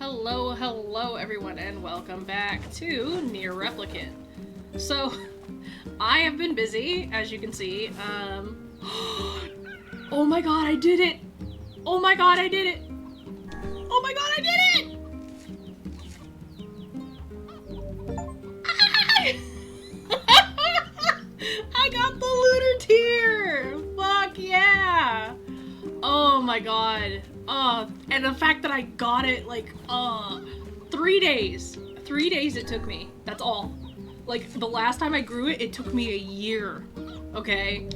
Hello, hello everyone, and welcome back to NieR Replicant. So, I have been busy, as you can see. Oh my god, I did it! Oh my god, I did it! Oh my god, I did it! I got the Lunar Tear! Fuck yeah! Oh my god. And the fact that I got it, like, 3 days. 3 days it took me. That's all. Like, the last time I grew it, it took me a year. Okay?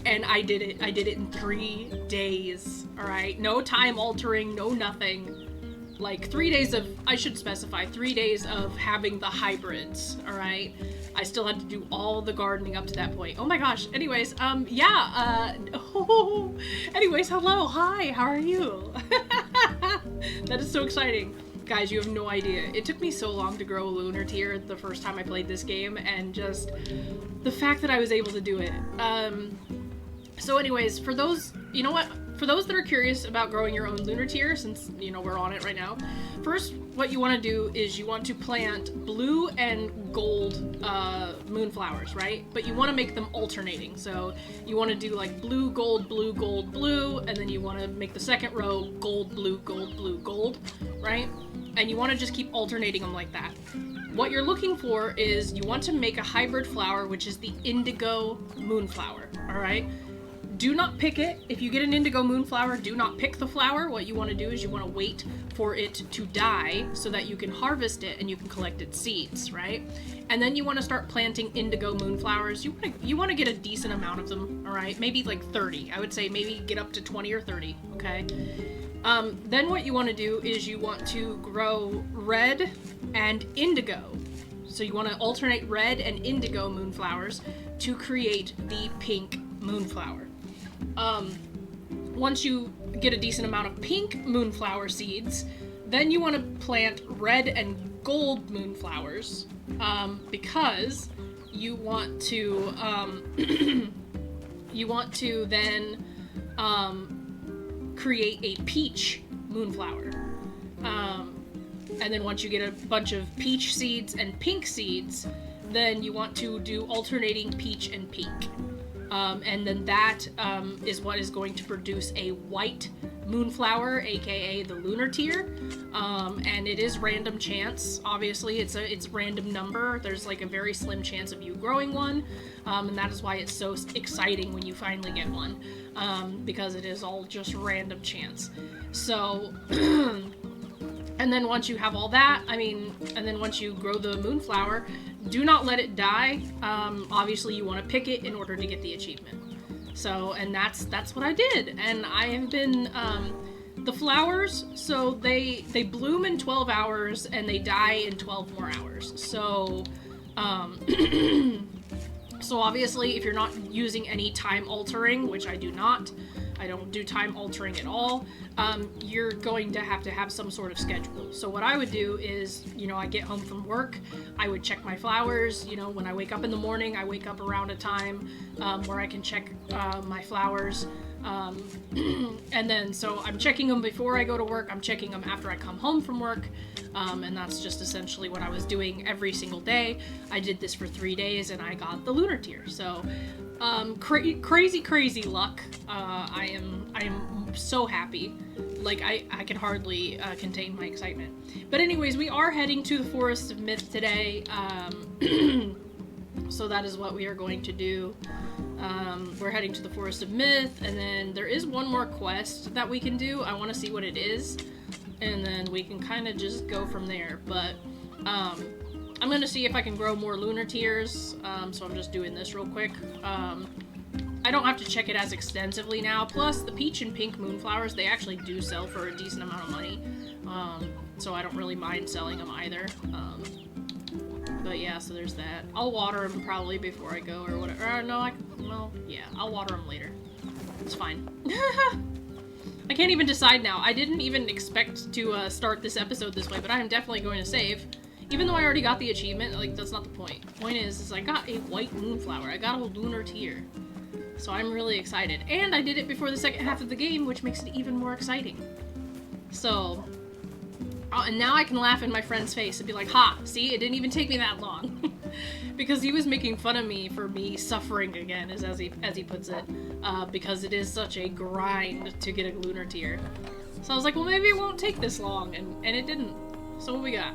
And I did it. I did it in 3 days. Alright? No time altering, no nothing. Like, 3 days of, I should specify, 3 days of having the hybrids. Alright? I still had to do all the gardening up to that point. Oh my gosh. Anyways, anyways, hello, hi, how are you? That is so exciting. Guys, you have no idea. It took me so long to grow a Lunar Tear the first time I played this game, and just the fact that I was able to do it. So anyways, for those, you know what? For those that are curious about growing your own Lunar Tear, since, you know, we're on it right now, first, what you want to do is you want to plant blue and gold moonflowers, right? But you want to make them alternating. So you want to do like blue, gold, blue, gold, blue, and then you want to make the second row gold, blue, gold, blue, gold, right? And you want to just keep alternating them like that. What you're looking for is you want to make a hybrid flower, which is the indigo moonflower, all right? Do not pick it. If you get an indigo moonflower, do not pick the flower. What you want to do is you want to wait for it to die so that you can harvest it and you can collect its seeds, right? And then you want to start planting indigo moonflowers. You want to get a decent amount of them, all right? Maybe like 30. I would say maybe get up to 20 or 30, okay? Then what you want to do is you want to grow red and indigo. So you want to alternate red and indigo moonflowers to create the pink moonflower. Once you get a decent amount of pink moonflower seeds, then you want to plant red and gold moonflowers, because you want to, then, create a peach moonflower. And then once you get a bunch of peach seeds and pink seeds, then you want to do alternating peach and pink. And then that is what is going to produce a white moonflower, aka the Lunar Tear. And it is random chance. Obviously, it's random number. There's like a very slim chance of you growing one, and that is why it's so exciting when you finally get one, because it is all just random chance. So. And then once you have all that, and then once you grow the moonflower, do not let it die. Obviously you want to pick it in order to get the achievement. So, and that's what I did. And I have been, the flowers, so they bloom in 12 hours and they die in 12 more hours. So, so obviously if you're not using any time altering, which I do not, I don't do time altering at all, you're going to have some sort of schedule. So what I would do is, you know, I get home from work, I would check my flowers. You know, when I wake up in the morning, I wake up around a time where I can check my flowers. And then, so I'm checking them before I go to work, I'm checking them after I come home from work, and that's just essentially what I was doing every single day. I did this for 3 days and I got the Lunar Tear. So, crazy luck. I am so happy. Like, I can hardly contain my excitement. But anyways, we are heading to the Forest of Myth today. So that is what we are going to do. We're heading to the Forest of Myth, and then there is one more quest that we can do. I want to see what it is, and then we can kind of just go from there. But I'm going to see if I can grow more Lunar Tears, so I'm just doing this real quick. I don't have to check it as extensively now. Plus, the peach and pink moonflowers, they actually do sell for a decent amount of money, so I don't really mind selling them either. But yeah, so there's that. I'll water them probably before I go or whatever. Well, yeah, I'll water them later. It's fine. I can't even decide now. I didn't even expect to start this episode this way, but I am definitely going to save. Even though I already got the achievement, like, that's not the point. The point is I got a white moonflower. I got a Lunar Tear. So I'm really excited. And I did it before the second half of the game, which makes it even more exciting. So, And now I can laugh in my friend's face and be like, ha, see, it didn't even take me that long. Because he was making fun of me for me suffering again, as he puts it, because it is such a grind to get a Lunar Tear. So I was like, well, maybe it won't take this long, and it didn't. So what we got?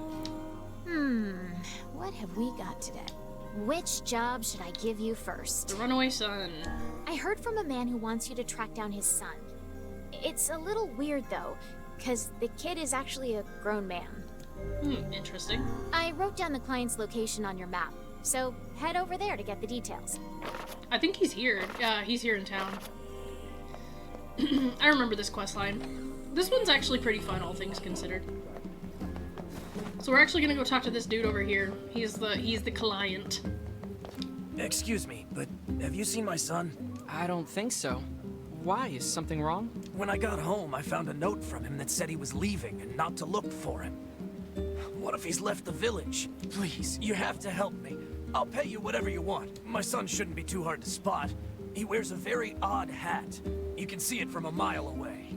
What have we got today? Which job should I give you first? The runaway son. I heard from a man who wants you to track down his son. It's a little weird, though, because the kid is actually a grown man. Interesting. I wrote down the client's location on your map, so head over there to get the details. I think he's here. He's here in town. I remember this quest line. This one's actually pretty fun, all things considered. So we're actually gonna go talk to this dude over here. He's the client. Excuse me, but have you seen my son? I don't think so. Why? Is something wrong? When I got home, I found a note from him that said he was leaving and not to look for him. What if he's left the village? Please, you have to help me. I'll pay you whatever you want. My son shouldn't be too hard to spot. He wears a very odd hat. You can see it from a mile away.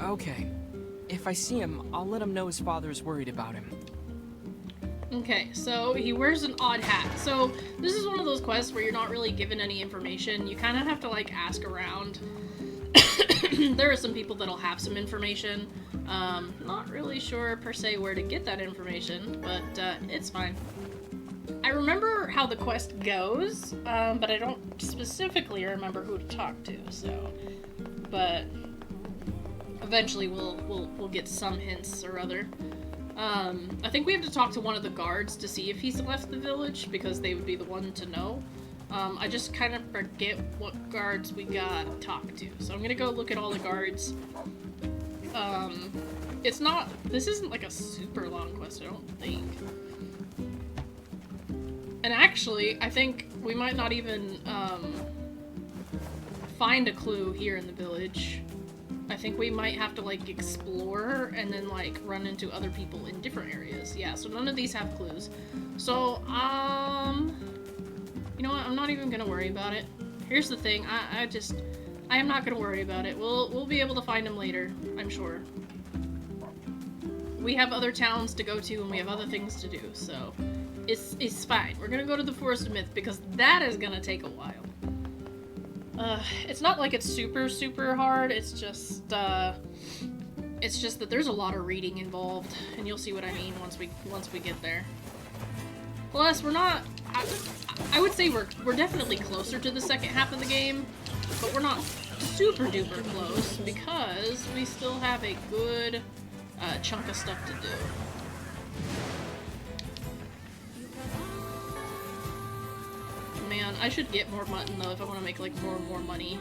Okay. If I see him, I'll let him know his father is worried about him. Okay, so he wears an odd hat. So this is one of those quests where you're not really given any information. You kind of have to, like, ask around. There are some people that'll have some information. Not really sure, per se, where to get that information, but it's fine. I remember how the quest goes, but I don't specifically remember who to talk to, so... But... eventually we'll get some hints or other. I think we have to talk to one of the guards to see if he's left the village, because they would be the one to know. I just kind of forget what guards we got to talk to. So I'm gonna go look at all the guards. This isn't like a super long quest, I don't think. And actually, I think we might not even find a clue here in the village. I think we might have to, like, explore and then, like, run into other people in different areas. Yeah, so none of these have clues. So, you know what? I'm not even gonna worry about it. Here's the thing. I am not gonna worry about it. We'll be able to find him later, I'm sure. We have other towns to go to and we have other things to do, so it's fine. We're gonna go to the Forest of Myth because that is gonna take a while. It's not like it's super, super hard, it's just that there's a lot of reading involved, and you'll see what I mean once we get there. Plus, we're not, I would say we're definitely closer to the second half of the game, but we're not super duper close, because we still have a good chunk of stuff to do. Man, I should get more mutton though if I want to make like more and more money.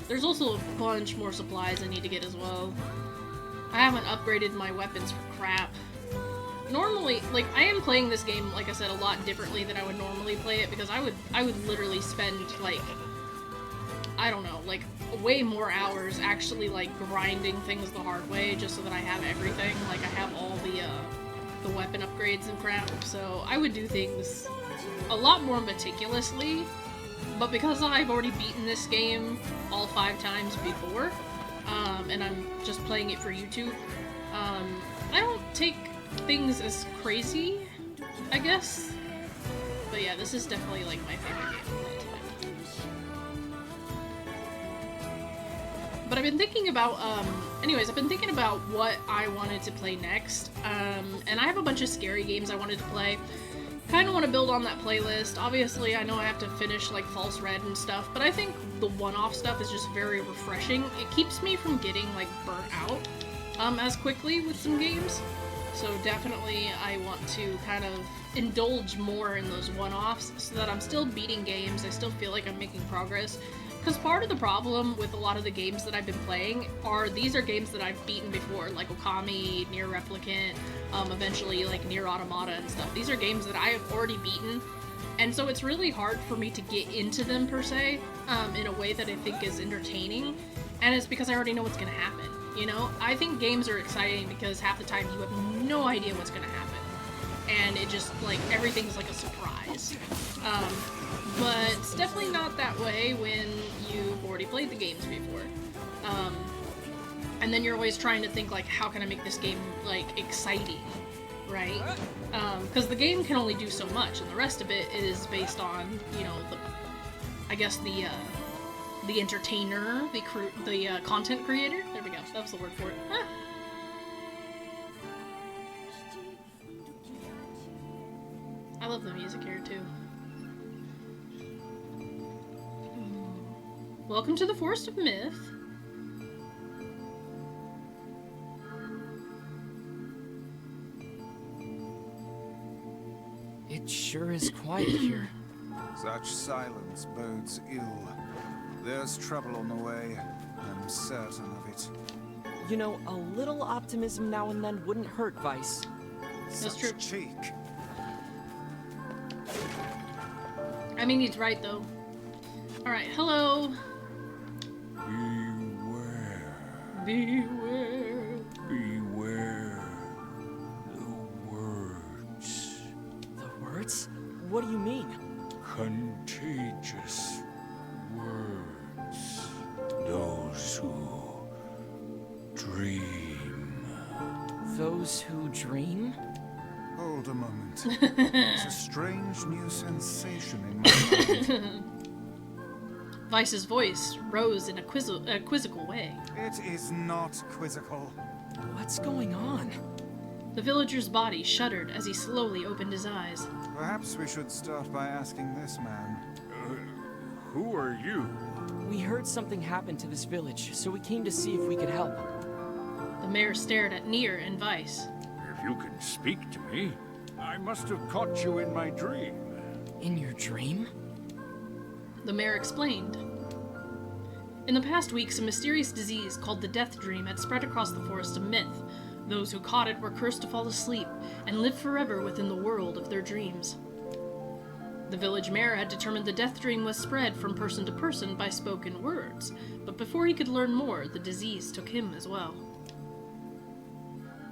There's also a bunch more supplies I need to get as well. I haven't upgraded my weapons for crap. Normally, like, I am playing this game, like I said, a lot differently than I would normally play it, because I would literally spend, like, I don't know, like, way more hours actually, like, grinding things the hard way just so that I have everything. Like, I have all the weapon upgrades and crap, so I would do things a lot more meticulously, but because I've already beaten this game all 5 times before, and I'm just playing it for YouTube, I don't take things as crazy, I guess. But yeah, this is definitely like my favorite game of all time. But I've been thinking about, anyways, I've been thinking about what I wanted to play next, and I have a bunch of scary games I wanted to play. Kind of want to build on that playlist. Obviously, I know I have to finish, like, False Red and stuff, but I think the one-off stuff is just very refreshing. It keeps me from getting, like, burnt out as quickly with some games. So definitely I want to kind of indulge more in those one-offs so that I'm still beating games, I still feel like I'm making progress. Because part of the problem with a lot of the games that I've been playing are these are games that I've beaten before, like Okami, NieR Replicant, eventually like NieR Automata and stuff. These are games that I have already beaten, and so it's really hard for me to get into them per se, in a way that I think is entertaining, and it's because I already know what's going to happen, you know? I think games are exciting because half the time you have no idea what's going to happen, and it just, like, everything's like a surprise. But it's definitely not that way when you've already played the games before. And then you're always trying to think, like, how can I make this game, like, exciting, right? Because the game can only do so much, and the rest of it is based on, you know, I guess the entertainer, the content creator. There we go. That was the word for it. Ah. I love the music here too. Welcome to the Forest of Myth. It sure is quiet here. Such silence bodes ill. There's trouble on the way. I'm certain of it. You know, a little optimism now and then wouldn't hurt, Vice. That's Such true. cheek. I mean, he's right though. Alright, hello. Beware. Beware. Beware. The words. The words? What do you mean? Contagious words. Those who dream. Those who dream? Hold a moment. It's a strange new sensation in my mind. Vice's voice rose in a quizzical way. It is not quizzical. What's going on? The villager's body shuddered as he slowly opened his eyes. Perhaps we should start by asking this man. Who are you? We heard something happened to this village, so we came to see if we could help. The mayor stared at NieR and Vice. If you can speak to me, I must have caught you in my dream. In your dream? The mayor explained. In the past weeks, a mysterious disease called the Deathdream had spread across the Forest of Myth. Those who caught it were cursed to fall asleep and live forever within the world of their dreams. The village mayor had determined the Deathdream was spread from person to person by spoken words, but before he could learn more, the disease took him as well.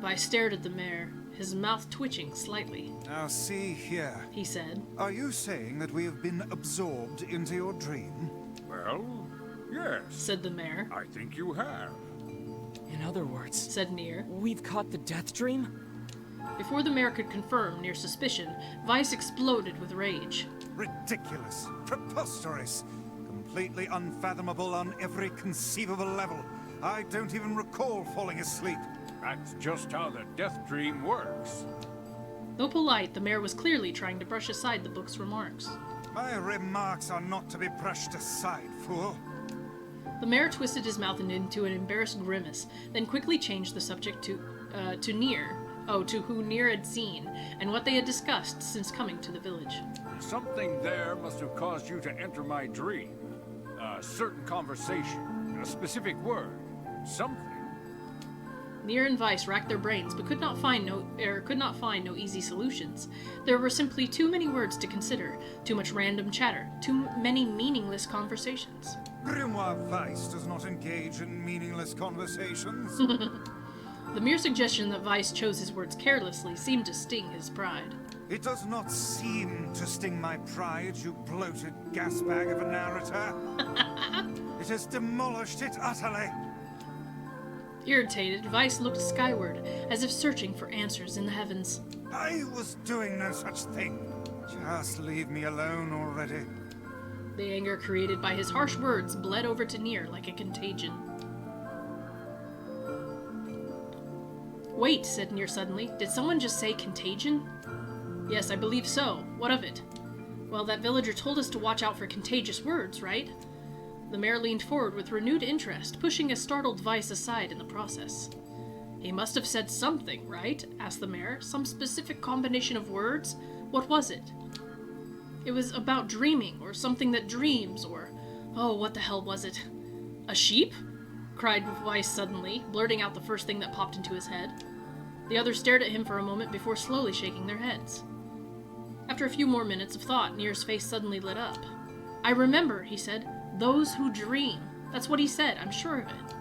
Vice stared at the mayor, his mouth twitching slightly. Now see here. He said, Are you saying that we have been absorbed into your dream? Well, yes. said the mayor. I think you have. In other words, Said NieR. we've caught the death dream? Before the mayor could confirm NieR's suspicion, Vice exploded with rage. Ridiculous. Preposterous. Completely unfathomable on every conceivable level. I don't even recall falling asleep. That's just how the death dream works. Though polite, the mayor was clearly trying to brush aside the book's remarks. My remarks are not to be brushed aside, fool. The mayor twisted his mouth into an embarrassed grimace, then quickly changed the subject to NieR. Oh, to who NieR had seen, and what they had discussed since coming to the village. Something there must have caused you to enter my dream. A certain conversation, a specific word, something. NieR and Vice racked their brains, but could not find no easy solutions. There were simply too many words to consider, too much random chatter, too many meaningless conversations. Grimoire Vice does not engage in meaningless conversations. The mere suggestion that Vice chose his words carelessly seemed to sting his pride. It does not seem to sting my pride, you bloated gasbag of a narrator. It has demolished it utterly. Irritated, Vice looked skyward, as if searching for answers in the heavens. I was doing no such thing. Just leave me alone already. The anger created by his harsh words bled over to NieR like a contagion. Wait, said NieR suddenly. Did someone just say contagion? Yes, I believe so. What of it? Well, that villager told us to watch out for contagious words, right? The mayor leaned forward with renewed interest, pushing a startled Vice aside in the process. He must have said something, right? Asked the mayor. Some specific combination of words? What was it? It was about dreaming, or something that dreams, or... Oh, what the hell was it? A sheep? Cried Vice suddenly, blurting out the first thing that popped into his head. The others stared at him for a moment before slowly shaking their heads. After a few more minutes of thought, NieR's face suddenly lit up. I remember, he said. Those who dream. That's what he said, I'm sure of it.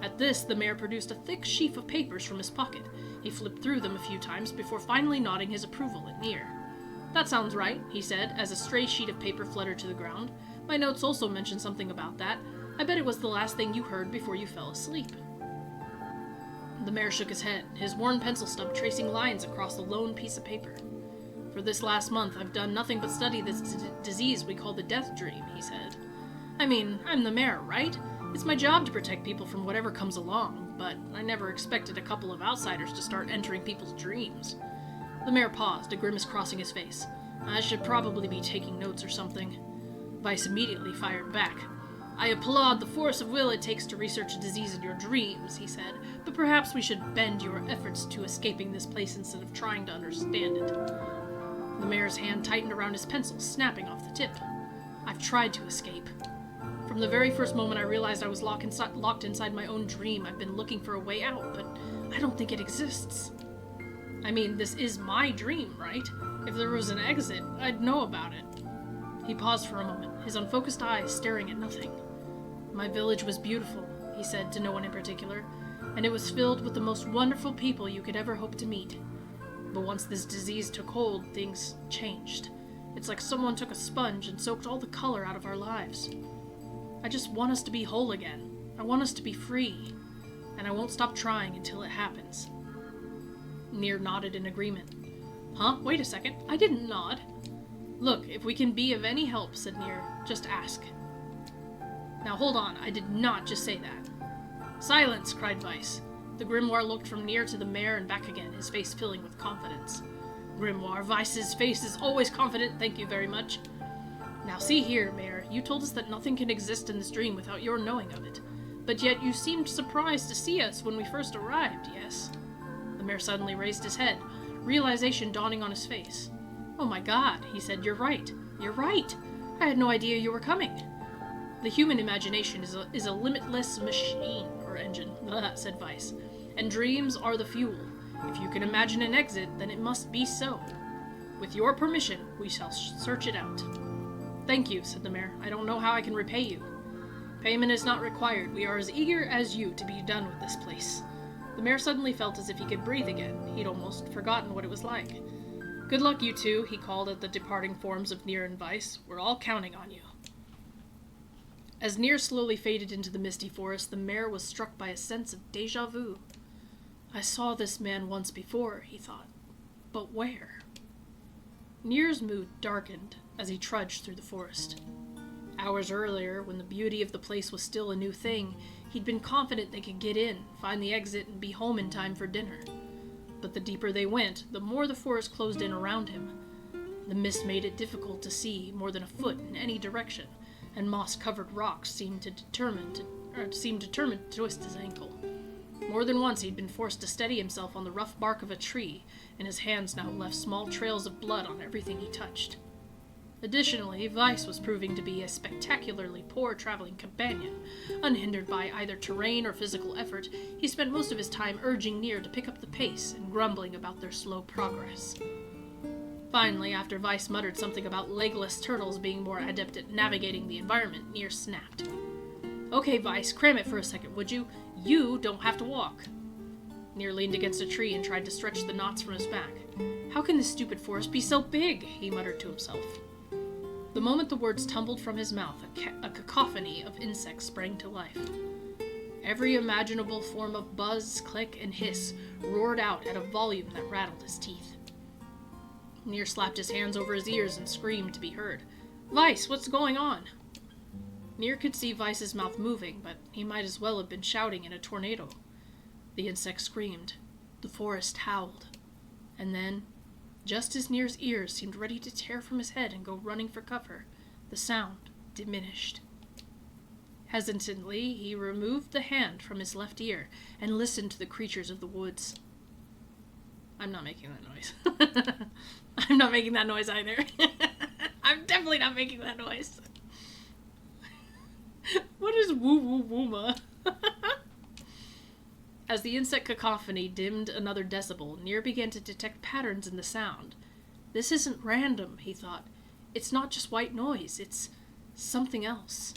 At this, the mayor produced a thick sheaf of papers from his pocket. He flipped through them a few times before finally nodding his approval at NieR. That sounds right, he said, as a stray sheet of paper fluttered to the ground. My notes also mention something about that. I bet it was the last thing you heard before you fell asleep. The mayor shook his head, his worn pencil stub tracing lines across the lone piece of paper. For this last month, I've done nothing but study this disease we call the Deathdream, he said. I mean, I'm the mayor, right? It's my job to protect people from whatever comes along, but I never expected a couple of outsiders to start entering people's dreams. The mayor paused, a grimace crossing his face. I should probably be taking notes or something. Vice immediately fired back. I applaud the force of will it takes to research a disease in your dreams, he said, but perhaps we should bend your efforts to escaping this place instead of trying to understand it. The mayor's hand tightened around his pencil, snapping off the tip. I've tried to escape. From the very first moment I realized I was locked inside my own dream, I've been looking for a way out, but I don't think it exists. I mean, this is my dream, right? If there was an exit, I'd know about it. He paused for a moment, his unfocused eyes staring at nothing. My village was beautiful, he said to no one in particular, and it was filled with the most wonderful people you could ever hope to meet. But once this disease took hold, things changed. It's like someone took a sponge and soaked all the color out of our lives. I just want us to be whole again. I want us to be free. And I won't stop trying until it happens. NieR nodded in agreement. Huh? Wait a second. I didn't nod. Look, if we can be of any help, said NieR, just ask. Now hold on, I did not just say that. Silence, cried Vice. The grimoire looked from NieR to the mayor and back again, his face filling with confidence. Grimoire, Vice's face is always confident, thank you very much. Now see here, Mayor, you told us that nothing can exist in this dream without your knowing of it. But yet you seemed surprised to see us when we first arrived, yes? The mayor suddenly raised his head, realization dawning on his face. Oh my god, he said, you're right. You're right. I had no idea you were coming. The human imagination is a limitless machine, or engine, said Vice. And dreams are the fuel. If you can imagine an exit, then it must be so. With your permission, we shall search it out. Thank you, said the mayor. I don't know how I can repay you. Payment is not required. We are as eager as you to be done with this place. The mayor suddenly felt as if he could breathe again. He'd almost forgotten what it was like. Good luck, you two, he called at the departing forms of NieR and Vice. We're all counting on you. As NieR slowly faded into the misty forest, the mayor was struck by a sense of déjà vu. I saw this man once before, he thought. But where? NieR's mood darkened as he trudged through the forest. Hours earlier, when the beauty of the place was still a new thing, he'd been confident they could get in, find the exit, and be home in time for dinner. But the deeper they went, the more the forest closed in around him. The mist made it difficult to see more than a foot in any direction, and moss-covered rocks seemed determined to twist his ankle. More than once he'd been forced to steady himself on the rough bark of a tree, and his hands now left small trails of blood on everything he touched. Additionally, Vice was proving to be a spectacularly poor traveling companion. Unhindered by either terrain or physical effort, he spent most of his time urging NieR to pick up the pace and grumbling about their slow progress. Finally, after Vice muttered something about legless turtles being more adept at navigating the environment, NieR snapped. Okay, Vice, cram it for a second, would you? You don't have to walk. NieR leaned against a tree and tried to stretch the knots from his back. How can this stupid forest be so big? He muttered to himself. The moment the words tumbled from his mouth, a cacophony of insects sprang to life. Every imaginable form of buzz, click, and hiss roared out at a volume that rattled his teeth. NieR slapped his hands over his ears and screamed to be heard. Vice, what's going on? NieR could see Vice's mouth moving, but he might as well have been shouting in a tornado. The insect screamed. The forest howled. And then, just as NieR's ears seemed ready to tear from his head and go running for cover, the sound diminished. Hesitantly, he removed the hand from his left ear and listened to the creatures of the woods. I'm not making that noise. I'm not making that noise either. I'm definitely not making that noise. What is woo-woo-wooma? As the insect cacophony dimmed another decibel, NieR began to detect patterns in the sound. This isn't random, he thought. It's not just white noise, it's something else.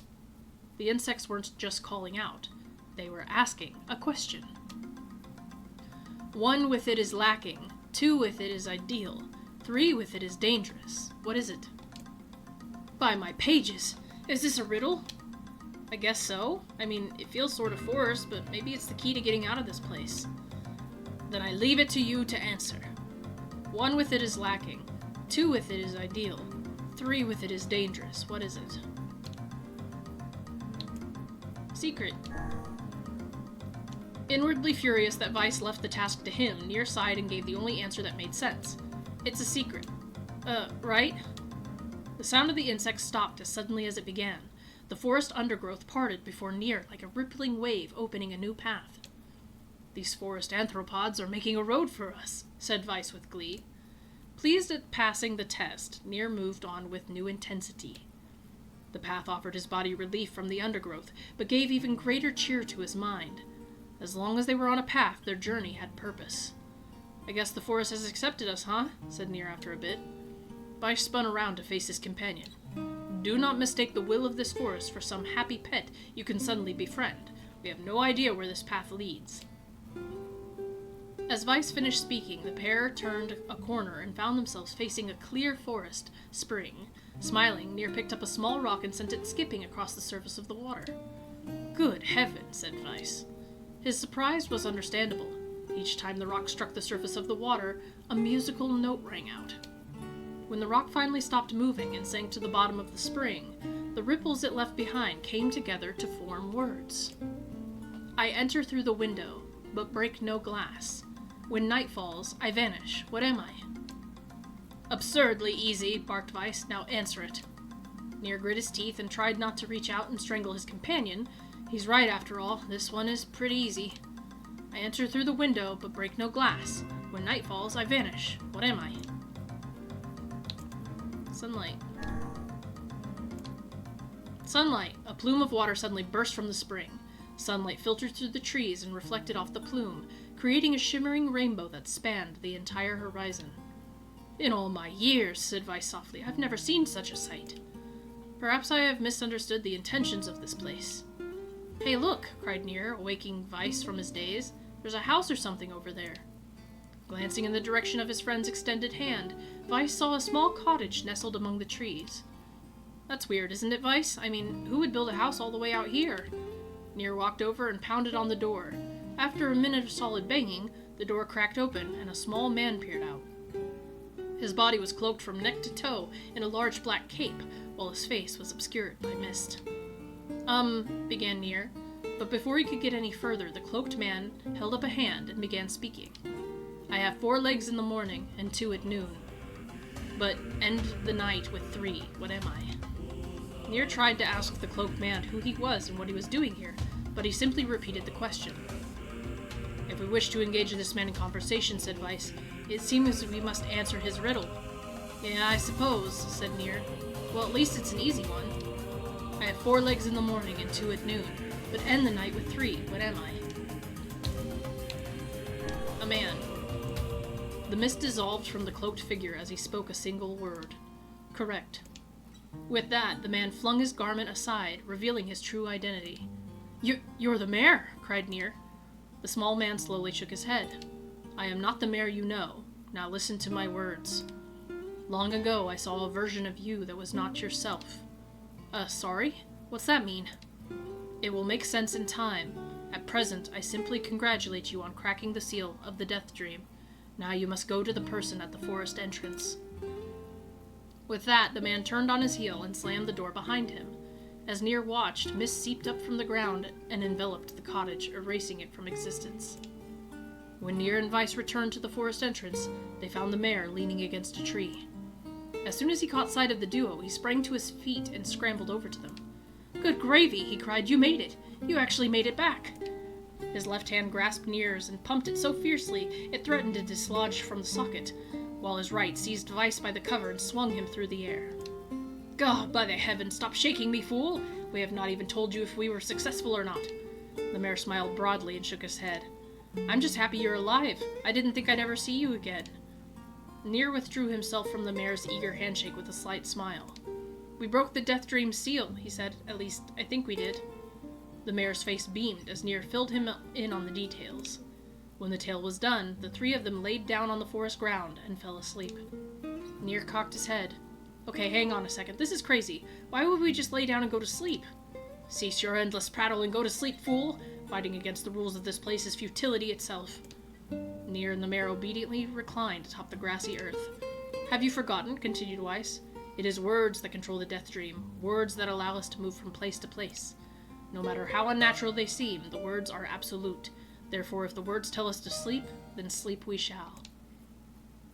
The insects weren't just calling out. They were asking a question. 1 with it is lacking, 2 with it is ideal, 3 with it is dangerous. What is it? By my pages! Is this a riddle? I guess so. I mean, it feels sort of forced, but maybe it's the key to getting out of this place. Then I leave it to you to answer. 1 with it is lacking. 2 with it is ideal. 3 with it is dangerous. What is it? Secret. Inwardly furious that Vice left the task to him, NieR sighed and gave the only answer that made sense. It's a secret. Right? The sound of the insect stopped as suddenly as it began. The forest undergrowth parted before NieR like a rippling wave opening a new path. These forest anthropods are making a road for us, said Vice with glee. Pleased at passing the test, NieR moved on with new intensity. The path offered his body relief from the undergrowth, but gave even greater cheer to his mind. As long as they were on a path, their journey had purpose. I guess the forest has accepted us, huh? Said NieR after a bit. Vice spun around to face his companion. Do not mistake the will of this forest for some happy pet you can suddenly befriend. We have no idea where this path leads. As Vice finished speaking, the pair turned a corner and found themselves facing a clear forest spring. Smiling, NieR picked up a small rock and sent it skipping across the surface of the water. Good heavens, said Vice. His surprise was understandable. Each time the rock struck the surface of the water, a musical note rang out. When the rock finally stopped moving and sank to the bottom of the spring, the ripples it left behind came together to form words. I enter through the window, but break no glass. When night falls, I vanish. What am I? Absurdly easy, barked Vice. Now answer it. NieR grit his teeth and tried not to reach out and strangle his companion. He's right after all. This one is pretty easy. I enter through the window, but break no glass. When night falls, I vanish. What am I? Sunlight. Sunlight! A plume of water suddenly burst from the spring. Sunlight filtered through the trees and reflected off the plume, creating a shimmering rainbow that spanned the entire horizon. In all my years, said Vice softly, I've never seen such a sight. Perhaps I have misunderstood the intentions of this place. Hey, look, cried NieR, awaking Vice from his daze. There's a house or something over there. Glancing in the direction of his friend's extended hand, Vice saw a small cottage nestled among the trees. That's weird, isn't it, Vice? I mean, who would build a house all the way out here? NieR walked over and pounded on the door. After a minute of solid banging, the door cracked open and a small man peered out. His body was cloaked from neck to toe in a large black cape, while his face was obscured by mist. Began NieR, but before he could get any further, the cloaked man held up a hand and began speaking. I have 4 legs in the morning and 2 at noon, but end the night with 3. What am I? NieR tried to ask the cloaked man who he was and what he was doing here, but he simply repeated the question. If we wish to engage this man in conversation, said Vice, it seems we must answer his riddle. Yeah, I suppose, said NieR. Well, at least it's an easy one. I have 4 legs in the morning and 2 at noon, but end the night with 3. What am I? A man. The mist dissolved from the cloaked figure as he spoke a single word. Correct. With that, the man flung his garment aside, revealing his true identity. You're the mayor, cried NieR. The small man slowly shook his head. I am not the mayor you know. Now listen to my words. Long ago, I saw a version of you that was not yourself. Sorry? What's that mean? It will make sense in time. At present, I simply congratulate you on cracking the seal of the Deathdream. Now you must go to the person at the forest entrance. With that, the man turned on his heel and slammed the door behind him. As NieR watched, mist seeped up from the ground and enveloped the cottage, erasing it from existence. When NieR and Vice returned to the forest entrance, they found the mayor leaning against a tree. As soon as he caught sight of the duo, he sprang to his feet and scrambled over to them. Good gravy, he cried, you made it! You actually made it back! His left hand grasped NieR's and pumped it so fiercely it threatened to dislodge from the socket, while his right seized Vice by the cover and swung him through the air. God, by the heavens, stop shaking me, fool! We have not even told you if we were successful or not. The mayor smiled broadly and shook his head. I'm just happy you're alive. I didn't think I'd ever see you again. NieR withdrew himself from the mayor's eager handshake with a slight smile. We broke the Deathdream seal, he said. At least, I think we did. The mayor's face beamed as NieR filled him in on the details. When the tale was done, the 3 of them laid down on the forest ground and fell asleep. NieR cocked his head. Okay, hang on a second. This is crazy. Why would we just lay down and go to sleep? Cease your endless prattle and go to sleep, fool! Fighting against the rules of this place is futility itself. NieR and the mayor obediently reclined atop the grassy earth. Have you forgotten? Continued Weiss. It is words that control the Deathdream, words that allow us to move from place to place. No matter how unnatural they seem, the words are absolute. Therefore, if the words tell us to sleep, then sleep we shall.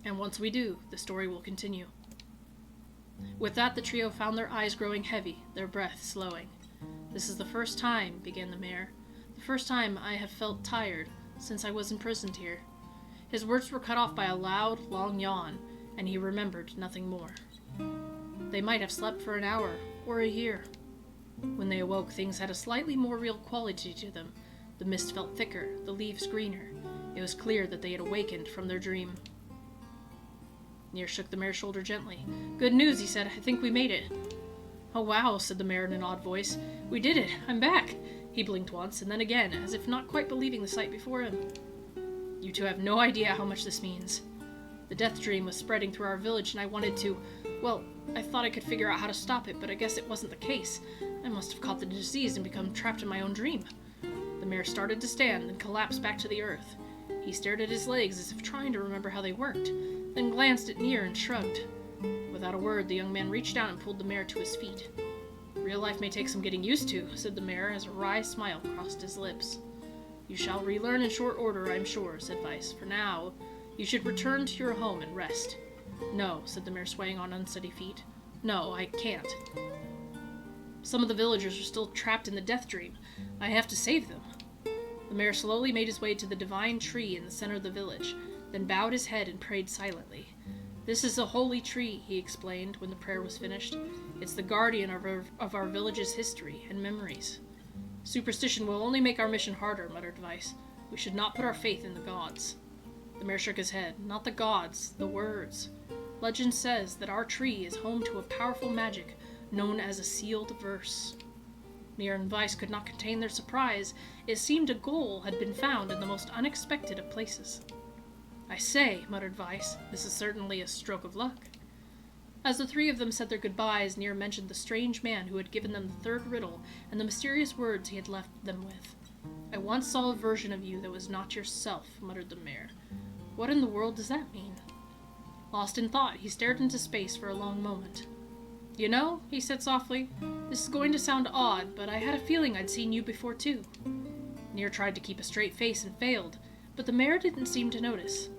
And once we do, the story will continue. With that, the trio found their eyes growing heavy, their breath slowing. This is the first time, began the mayor, the first time I have felt tired since I was imprisoned here. His words were cut off by a loud, long yawn, and he remembered nothing more. They might have slept for an hour, or a year. When they awoke, things had a slightly more real quality to them. The mist felt thicker, the leaves greener. It was clear that they had awakened from their dream. NieR shook the mayor's shoulder gently. Good news, he said. I think we made it. Oh wow, said the mayor in an odd voice. We did it. I'm back. He blinked once, and then again, as if not quite believing the sight before him. You two have no idea how much this means. The Deathdream was spreading through our village, and I wanted to... Well, I thought I could figure out how to stop it, but I guess it wasn't the case. I must have caught the disease and become trapped in my own dream. The mayor started to stand, then collapsed back to the earth. He stared at his legs as if trying to remember how they worked, then glanced at NieR and shrugged. Without a word, the young man reached down and pulled the mayor to his feet. Real life may take some getting used to, said the mayor as a wry smile crossed his lips. You shall relearn in short order, I'm sure, said Weiss. For now, you should return to your home and rest. No, said the mayor, swaying on unsteady feet. No, I can't. Some of the villagers are still trapped in the Deathdream. I have to save them. The mayor slowly made his way to the divine tree in the center of the village, then bowed his head and prayed silently. This is a holy tree, he explained when the prayer was finished. It's the guardian of our village's history and memories. Superstition will only make our mission harder, muttered Weiss. We should not put our faith in the gods. The mayor shook his head. Not the gods, the words. Legend says that our tree is home to a powerful magic known as a sealed verse. NieR and Weiss could not contain their surprise. It seemed a goal had been found in the most unexpected of places. I say, muttered Weiss, this is certainly a stroke of luck. As the three of them said their goodbyes, NieR mentioned the strange man who had given them the third riddle and the mysterious words he had left them with. I once saw a version of you that was not yourself, muttered the mayor. What in the world does that mean? Lost in thought, he stared into space for a long moment. You know, he said softly, this is going to sound odd, but I had a feeling I'd seen you before too. NieR tried to keep a straight face and failed, but the mayor didn't seem to notice.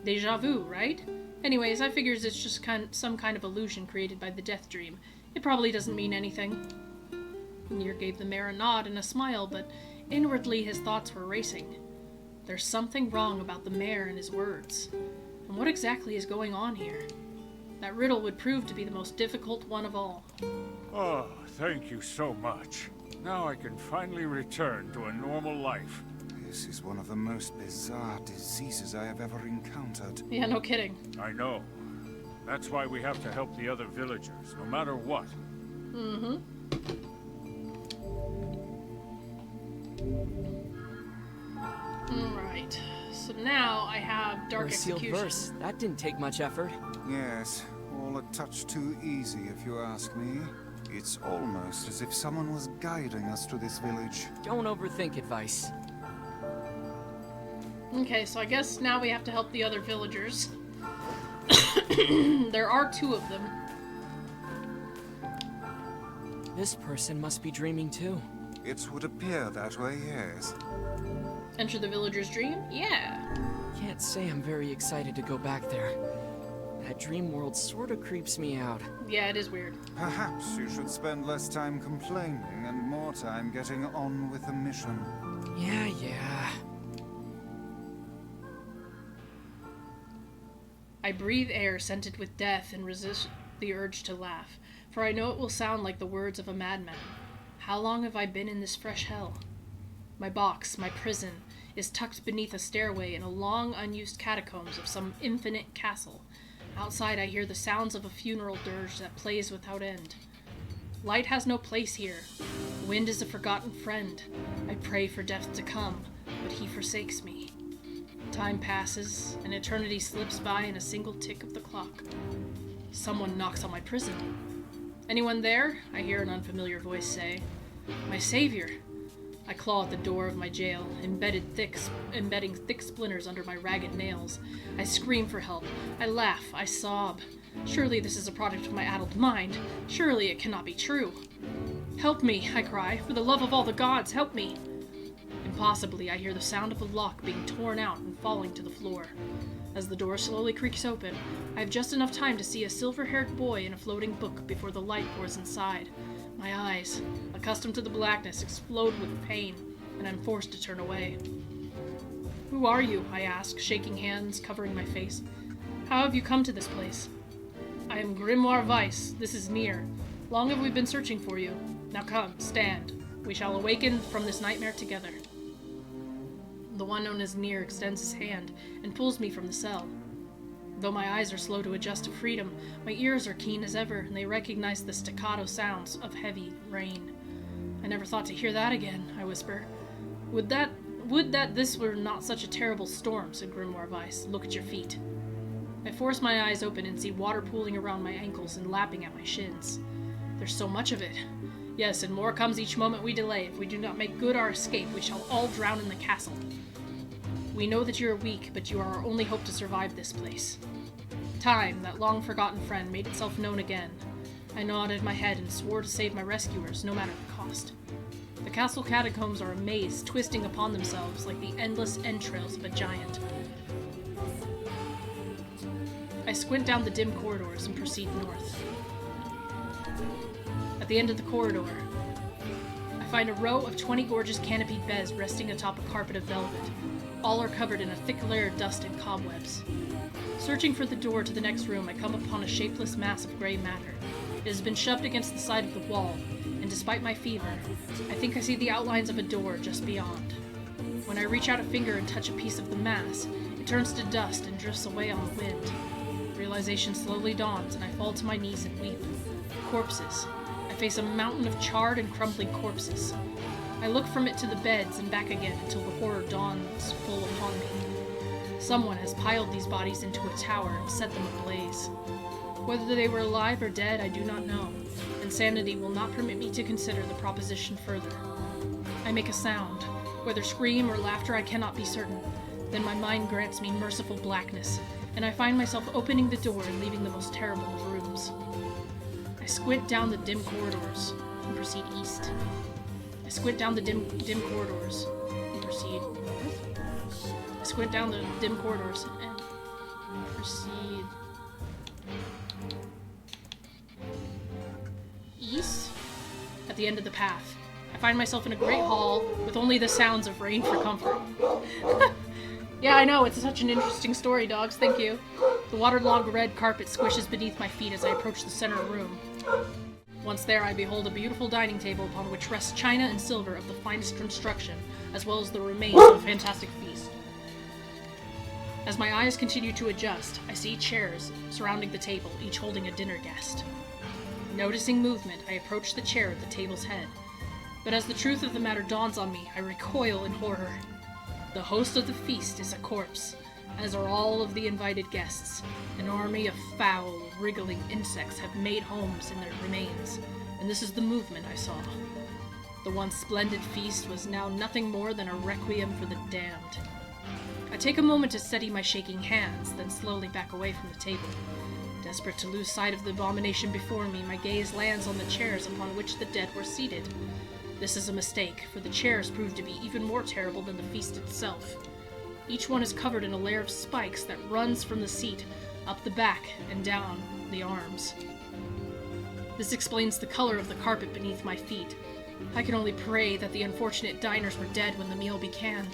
Deja vu, right? Anyways, I figures it's just some kind of illusion created by the Deathdream. It probably doesn't mean anything. NieR gave the mayor a nod and a smile, but inwardly his thoughts were racing. There's something wrong about the mayor and his words. And what exactly is going on here? That riddle would prove to be the most difficult one of all. Oh, thank you so much. Now I can finally return to a normal life. This is one of the most bizarre diseases I have ever encountered. Yeah, no kidding. I know. That's why we have to help the other villagers, no matter what. Mm-hmm. Alright. So now I have Dark Execution. Sealed verse. That didn't take much effort. Yes, all a touch too easy if you ask me. It's almost as if someone was guiding us to this village. Don't overthink it, Weiss. Okay, so I guess now we have to help the other villagers. There are two of them. This person must be dreaming too. It would appear that way, yes. Enter the villager's dream? Yeah. Can't say I'm very excited to go back there. That dream world sorta creeps me out. Yeah, it is weird. Perhaps you should spend less time complaining and more time getting on with the mission. Yeah. I breathe air scented with death and resist the urge to laugh, for I know it will sound like the words of a madman. How long have I been in this fresh hell? My box, my prison, is tucked beneath a stairway in a long, unused catacombs of some infinite castle. Outside I hear the sounds of a funeral dirge that plays without end. Light has no place here. Wind is a forgotten friend. I pray for death to come, but he forsakes me. Time passes, and eternity slips by in a single tick of the clock. Someone knocks on my prison. Anyone there? I hear an unfamiliar voice say. My savior. I claw at the door of my jail, embedding thick splinters under my ragged nails. I scream for help. I laugh. I sob. Surely this is a product of my addled mind. Surely it cannot be true. Help me, I cry. For the love of all the gods, help me. Impossibly, I hear the sound of a lock being torn out and falling to the floor. As the door slowly creaks open, I have just enough time to see a silver-haired boy in a floating book before the light pours inside. My eyes, accustomed to the blackness, explode with pain, and I'm forced to turn away. Who are you? I ask, shaking hands, covering my face. How have you come to this place? I am Grimoire Weiss. This is NieR. Long have we been searching for you. Now come, stand. We shall awaken from this nightmare together. The one known as NieR extends his hand and pulls me from the cell. Though my eyes are slow to adjust to freedom, my ears are keen as ever, and they recognize the staccato sounds of heavy rain. I never thought to hear that again, I whisper. Would that this were not such a terrible storm, said Grimoire Weiss. Look at your feet. I force my eyes open and see water pooling around my ankles and lapping at my shins. There's so much of it. Yes, and more comes each moment we delay. If we do not make good our escape, we shall all drown in the castle. We know that you are weak, but you are our only hope to survive this place. Time, that long-forgotten friend, made itself known again. I nodded my head and swore to save my rescuers, no matter the cost. The castle catacombs are a maze, twisting upon themselves like the endless entrails of a giant. I squint down the dim corridors and proceed north. At the end of the corridor, I find a row of 20 gorgeous canopied beds resting atop a carpet of velvet. All are covered in a thick layer of dust and cobwebs. Searching for the door to the next room, I come upon a shapeless mass of gray matter. It has been shoved against the side of the wall, and despite my fever, I think I see the outlines of a door just beyond. When I reach out a finger and touch a piece of the mass, it turns to dust and drifts away on the wind. Realization slowly dawns, and I fall to my knees and weep. Corpses. I face a mountain of charred and crumbling corpses. I look from it to the beds and back again until the horror dawns full upon me. Someone has piled these bodies into a tower and set them ablaze. Whether they were alive or dead, I do not know. Insanity will not permit me to consider the proposition further. I make a sound. Whether scream or laughter, I cannot be certain. Then my mind grants me merciful blackness, and I find myself opening the door and leaving the most terrible of rooms. I squint down the dim corridors and proceed east. I squint down the dim corridors and proceed north. I squint down the dim corridors and proceed east. At the end of the path, I find myself in a great hall with only the sounds of rain for comfort. Yeah, I know, it's such an interesting story, dogs, thank you. The waterlogged red carpet squishes beneath my feet as I approach the center room. Once there, I behold a beautiful dining table upon which rests china and silver of the finest construction, as well as the remains of a fantastic feast. As my eyes continue to adjust, I see chairs surrounding the table, each holding a dinner guest. Noticing movement, I approach the chair at the table's head. But as the truth of the matter dawns on me, I recoil in horror. The host of the feast is a corpse, as are all of the invited guests. An army of foul, wriggling insects have made homes in their remains, and this is the movement I saw. The once splendid feast was now nothing more than a requiem for the damned. I take a moment to steady my shaking hands, then slowly back away from the table. Desperate to lose sight of the abomination before me, my gaze lands on the chairs upon which the dead were seated. This is a mistake, for the chairs prove to be even more terrible than the feast itself. Each one is covered in a layer of spikes that runs from the seat, up the back, and down the arms. This explains the color of the carpet beneath my feet. I can only pray that the unfortunate diners were dead when the meal began.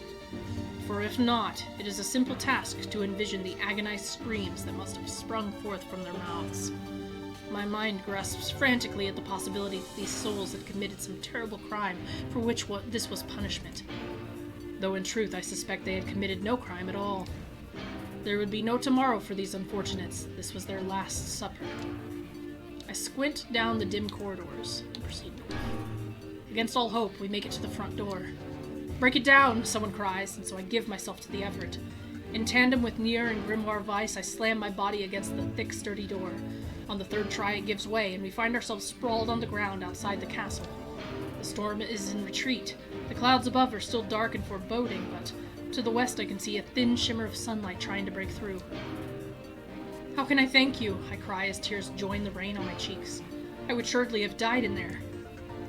For if not, it is a simple task to envision the agonized screams that must have sprung forth from their mouths. My mind grasps frantically at the possibility that these souls had committed some terrible crime for which this was punishment. Though in truth I suspect they had committed no crime at all. There would be no tomorrow for these unfortunates. This was their last supper. I squint down the dim corridors and proceed north. Against all hope, we make it to the front door. "Break it down!" someone cries, and so I give myself to the effort. In tandem with NieR and Grimoire Weiss, I slam my body against the thick, sturdy door. On the third try, it gives way, and we find ourselves sprawled on the ground outside the castle. The The storm is in retreat. The clouds above are still dark and foreboding, but to the west I can see a thin shimmer of sunlight trying to break through. How can I thank you? I cry as tears join the rain on my cheeks. I would surely have died in there.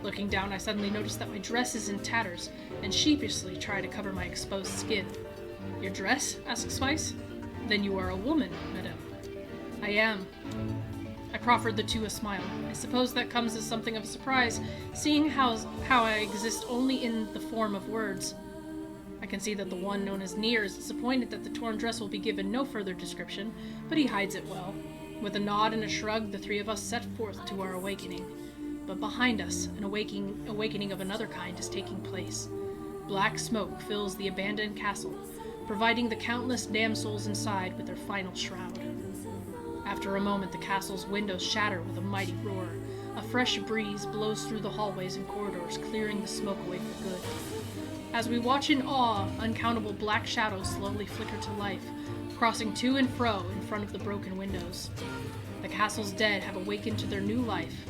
Looking down, I suddenly notice that my dress is in tatters, and sheepishly try to cover my exposed skin. Your dress? Asks Weiss. Then you are a woman, madame. I am. I proffered the two a smile. I suppose that comes as something of a surprise, seeing how I exist only in the form of words. I can see that the one known as NieR is disappointed that the torn dress will be given no further description, but he hides it well. With a nod and a shrug, the three of us set forth to our awakening. But behind us, an awakening of another kind is taking place. Black smoke fills the abandoned castle, providing the countless damsels inside with their final shroud. After a moment, the castle's windows shatter with a mighty roar. A fresh breeze blows through the hallways and corridors, clearing the smoke away for good. As we watch in awe, uncountable black shadows slowly flicker to life, crossing to and fro in front of the broken windows. The castle's dead have awakened to their new life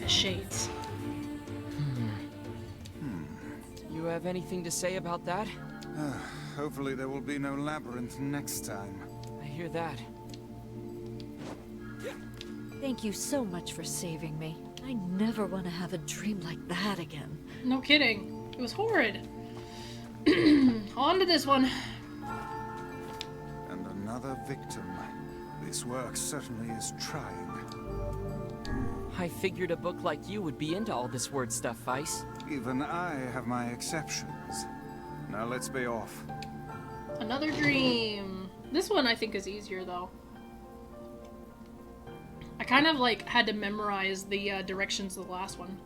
as shades. You have anything to say about that? Hopefully there will be no labyrinth next time. I hear that. Thank you so much for saving me. I never want to have a dream like that again. No kidding. It was horrid. On to this one. And another victim. This work certainly is trying. I figured a book like you would be into all this word stuff, Weiss. Even I have my exceptions. Now let's be off. Another dream. This one I think is easier though. I kind of had to memorize the directions of the last one.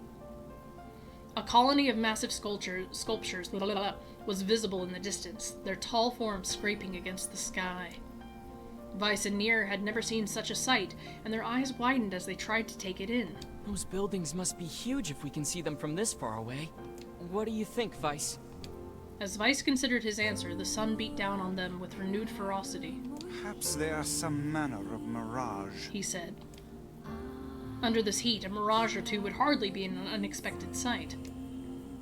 A colony of massive sculptures was visible in the distance, their tall forms scraping against the sky. Weiss and NieR had never seen such a sight, and their eyes widened as they tried to take it in. Those buildings must be huge if we can see them from this far away. What do you think, Weiss? As Weiss considered his answer, the sun beat down on them with renewed ferocity. Perhaps they are some manner of mirage, he said. Under this heat, a mirage or two would hardly be an unexpected sight.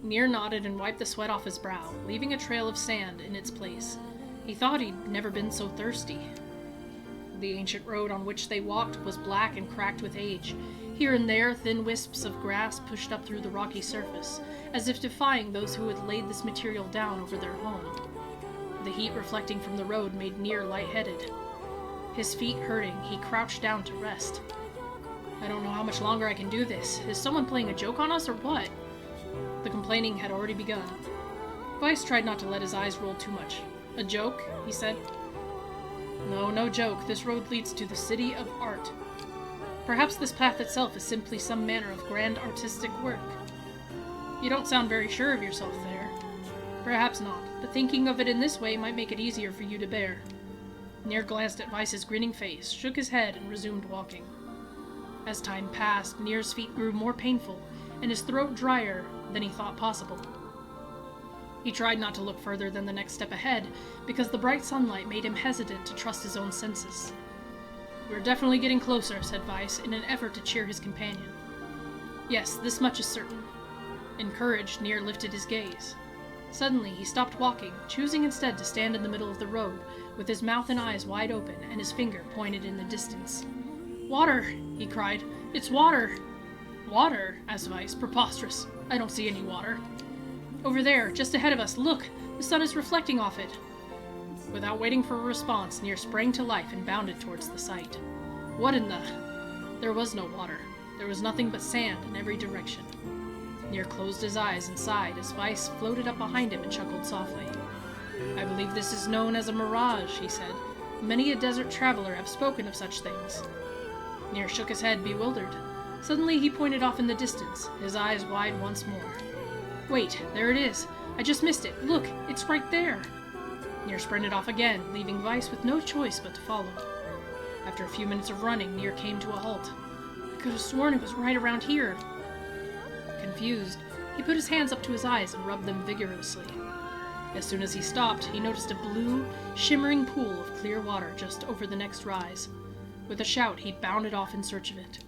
NieR nodded and wiped the sweat off his brow, leaving a trail of sand in its place. He thought he'd never been so thirsty. The ancient road on which they walked was black and cracked with age. Here and there, thin wisps of grass pushed up through the rocky surface, as if defying those who had laid this material down over their home. The heat reflecting from the road made NieR lightheaded. His feet hurting, he crouched down to rest. I don't know how much longer I can do this. Is someone playing a joke on us or what? The complaining had already begun. Weiss tried not to let his eyes roll too much. A joke? He said. No, no joke. This road leads to the city of art. Perhaps this path itself is simply some manner of grand artistic work. You don't sound very sure of yourself there. Perhaps not, but thinking of it in this way might make it easier for you to bear. NieR glanced at Weiss's grinning face, shook his head, and resumed walking. As time passed, NieR's feet grew more painful, and his throat drier than he thought possible. He tried not to look further than the next step ahead, because the bright sunlight made him hesitant to trust his own senses. "We're definitely getting closer," said Weiss, in an effort to cheer his companion. "Yes, this much is certain." Encouraged, NieR lifted his gaze. Suddenly, he stopped walking, choosing instead to stand in the middle of the road, with his mouth and eyes wide open and his finger pointed in the distance. "Water!" he cried. "It's water!" "Water?" asked Weiss. "Preposterous. I don't see any water." "Over there, just ahead of us, look! The sun is reflecting off it!" Without waiting for a response, NieR sprang to life and bounded towards the sight. What in the... There was no water. There was nothing but sand in every direction. NieR closed his eyes and sighed as Weiss floated up behind him and chuckled softly. "I believe this is known as a mirage," he said. "Many a desert traveler have spoken of such things." NieR shook his head, bewildered. Suddenly he pointed off in the distance, his eyes wide once more. "Wait, there it is! I just missed it! Look, it's right there!" NieR sprinted off again, leaving Weiss with no choice but to follow. After a few minutes of running, NieR came to a halt. "I could have sworn it was right around here." Confused, he put his hands up to his eyes and rubbed them vigorously. As soon as he stopped, he noticed a blue, shimmering pool of clear water just over the next rise. With a shout, he bounded off in search of it.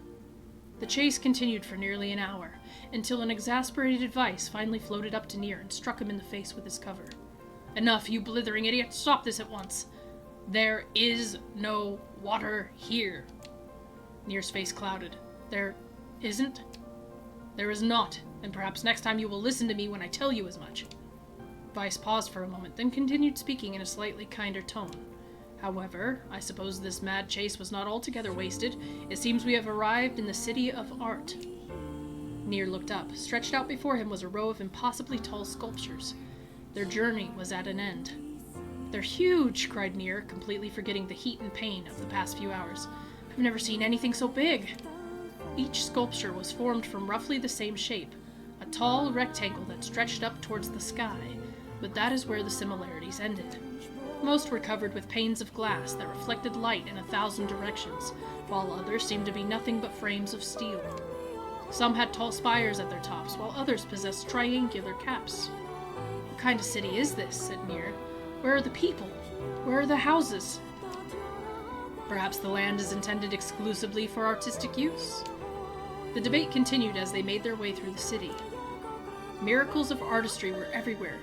The chase continued for nearly an hour, until an exasperated Vice finally floated up to NieR and struck him in the face with his cover. Enough, you blithering idiot! Stop this at once! There is no water here. NieR's face clouded. There isn't? There is not, and perhaps next time you will listen to me when I tell you as much. Vice paused for a moment, then continued speaking in a slightly kinder tone. However, I suppose this mad chase was not altogether wasted. It seems we have arrived in the city of art. NieR looked up. Stretched out before him was a row of impossibly tall sculptures. Their journey was at an end. They're huge, cried NieR, completely forgetting the heat and pain of the past few hours. I've never seen anything so big. Each sculpture was formed from roughly the same shape, a tall rectangle that stretched up towards the sky, but that is where the similarities ended. Most were covered with panes of glass that reflected light in 1,000 directions, while others seemed to be nothing but frames of steel. Some had tall spires at their tops, while others possessed triangular caps. What kind of city is this? Said NieR. Where are the people? Where are the houses? Perhaps the land is intended exclusively for artistic use? The debate continued as they made their way through the city. Miracles of artistry were everywhere.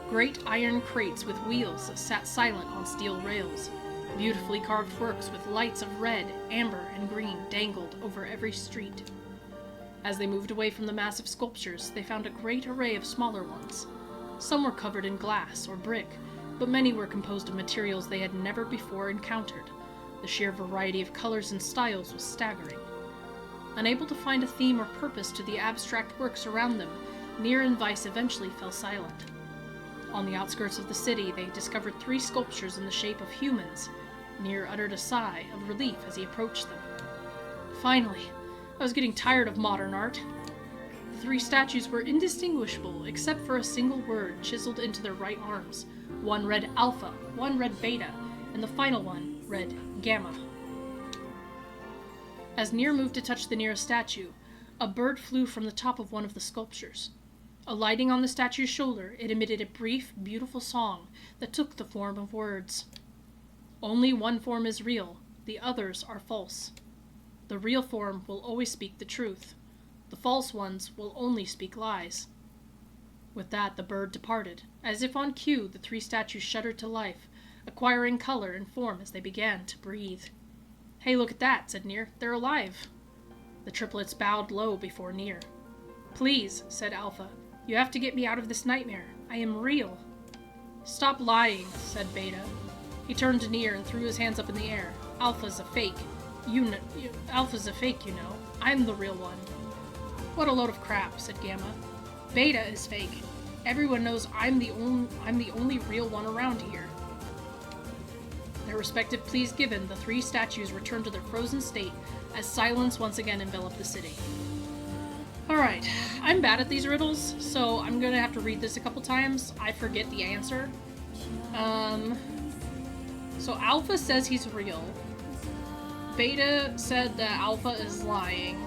Great iron crates with wheels sat silent on steel rails. Beautifully carved works with lights of red, amber, and green dangled over every street. As they moved away from the massive sculptures, they found a great array of smaller ones. Some were covered in glass or brick, but many were composed of materials they had never before encountered. The sheer variety of colors and styles was staggering. Unable to find a theme or purpose to the abstract works around them, NieR and Vice eventually fell silent. On the outskirts of the city, they discovered 3 sculptures in the shape of humans. NieR uttered a sigh of relief as he approached them. Finally! I was getting tired of modern art. The 3 statues were indistinguishable, except for a single word chiseled into their right arms. One read Alpha, one read Beta, and the final one read Gamma. As NieR moved to touch the nearest statue, a bird flew from the top of one of the sculptures. Alighting on the statue's shoulder, it emitted a brief, beautiful song that took the form of words. Only one form is real, the others are false. The real form will always speak the truth. The false ones will only speak lies. With that, the bird departed. As if on cue, the 3 statues shuddered to life, acquiring color and form as they began to breathe. Hey, look at that, said NieR. They're alive. The triplets bowed low before NieR. Please, said Alpha. You have to get me out of this nightmare. I am real. Stop lying, said Beta. He turned to NieR and threw his hands up in the air. Alpha's a fake. Alpha's a fake, you know. I'm the real one. What a load of crap, said Gamma. Beta is fake. Everyone knows I'm the only real one around here. Their respective pleas given, the 3 statues returned to their frozen state as silence once again enveloped the city. Alright, I'm bad at these riddles, so I'm gonna have to read this a couple times. I forget the answer. So Alpha says he's real. Beta said that Alpha is lying.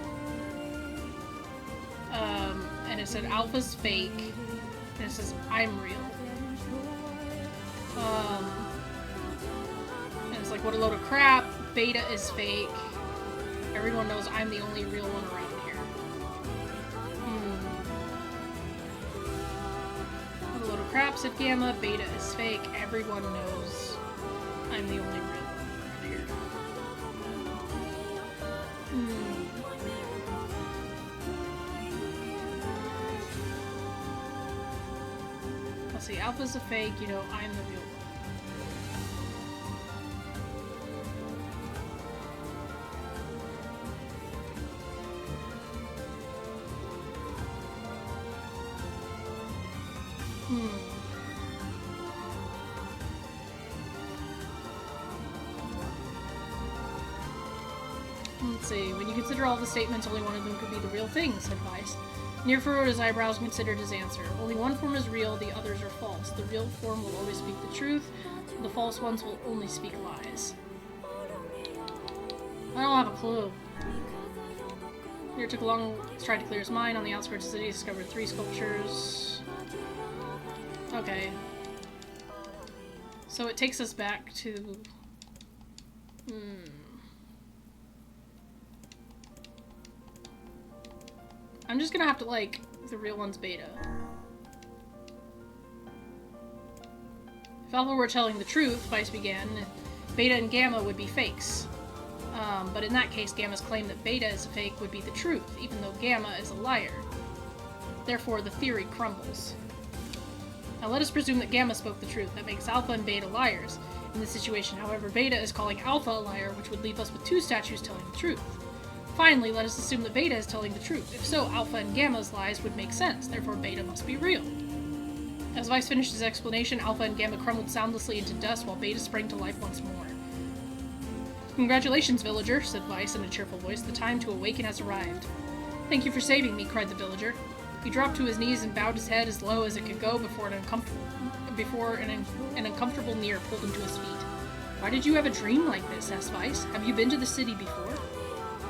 And it said Alpha's fake. And it says I'm real. And it's like, what a load of crap. Beta is fake. Everyone knows I'm the only real one around here. What a load of crap, said Gamma. Beta is fake. Everyone knows I'm the only real one around here. Let's see, Alpha's a fake, you know, I'm the real one. Let's see, when you consider all the statements, only one of them could be the real thing, said Vice. NieR furrowed his eyebrows and considered his answer. Only one form is real, the others are false. The real form will always speak the truth, the false ones will only speak lies. I don't have a clue. NieR took a long stride to clear his mind. On the outskirts of the city, he discovered 3 sculptures. Okay. So it takes us back to... I'm just gonna have to, like, the real one's beta. If Alpha were telling the truth, Vice began, Beta and Gamma would be fakes. But in that case, Gamma's claim that Beta is a fake would be the truth, even though Gamma is a liar. Therefore, the theory crumbles. Now let us presume that Gamma spoke the truth. That makes Alpha and Beta liars. In this situation, however, Beta is calling Alpha a liar, which would leave us with two statues telling the truth. Finally, let us assume that Beta is telling the truth. If so, Alpha and Gamma's lies would make sense, therefore Beta must be real. As Vice finished his explanation, Alpha and Gamma crumbled soundlessly into dust while Beta sprang to life once more. "Congratulations, villager," said Vice in a cheerful voice. "The time to awaken has arrived." "Thank you for saving me," cried the villager. He dropped to his knees and bowed his head as low as it could go before an uncomfortable NieR pulled him to his feet. "Why did you have a dream like this?" asked Vice. "Have you been to the city before?"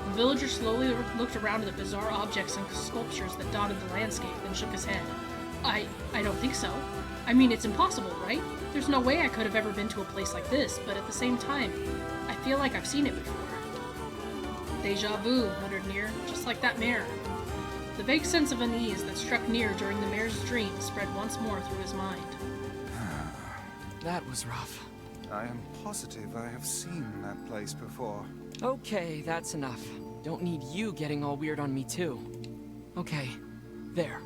The villager slowly looked around at the bizarre objects and sculptures that dotted the landscape, then shook his head. I don't think so. I mean, it's impossible, right? There's no way I could have ever been to a place like this, but at the same time, I feel like I've seen it before." "Deja vu," muttered NieR, "just like that mare." The vague sense of unease that struck NieR during the mare's dream spread once more through his mind. That was rough. I am positive I have seen that place before. Okay, that's enough. Don't need you getting all weird on me too. Okay, there.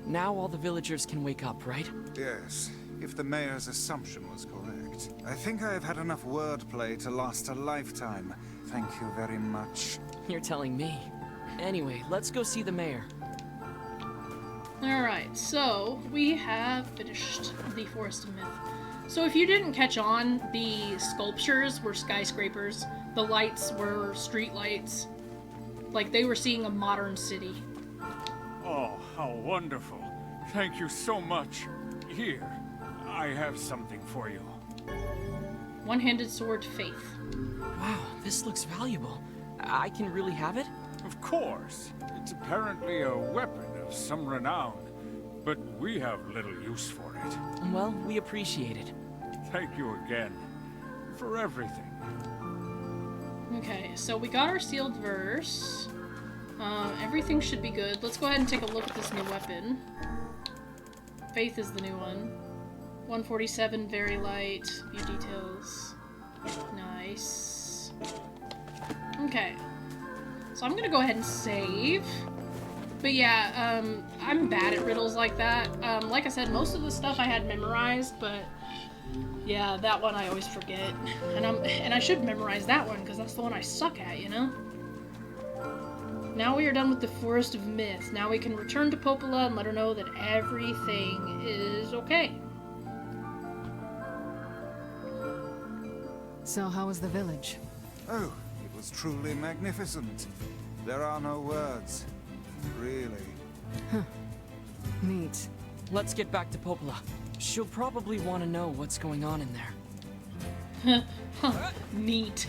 Now all the villagers can wake up, right? Yes, if the mayor's assumption was correct. I think I have had enough wordplay to last a lifetime. Thank you very much. You're telling me. Anyway, let's go see the mayor. Alright, so we have finished the Forest of Myth. So if you didn't catch on, the sculptures were skyscrapers, the lights were street lights. Like, they were seeing a modern city. Oh, how wonderful. Thank you so much. Here, I have something for you. One-handed sword, Faith. Wow, this looks valuable. I can really have it? Of course. It's apparently a weapon of some renown, but we have little use for it. Well, we appreciate it. Thank you again for everything. Okay, so we got our sealed verse. Everything should be good. Let's go ahead and take a look at this new weapon. Faith is the new one. 147, very light. Few details. Nice. Okay. So I'm gonna go ahead and save. But yeah, I'm bad at riddles like that. Like I said, most of the stuff I had memorized, but yeah, that one I always forget. And I should memorize that one, because that's the one I suck at, you know? Now we are done with the Forest of Myth. Now we can return to Popola and let her know that everything is okay. So how was the village? Oh, it was truly magnificent. There are no words. Really. Neat. Let's get back to Popola. She'll probably want to know what's going on in there. Neat.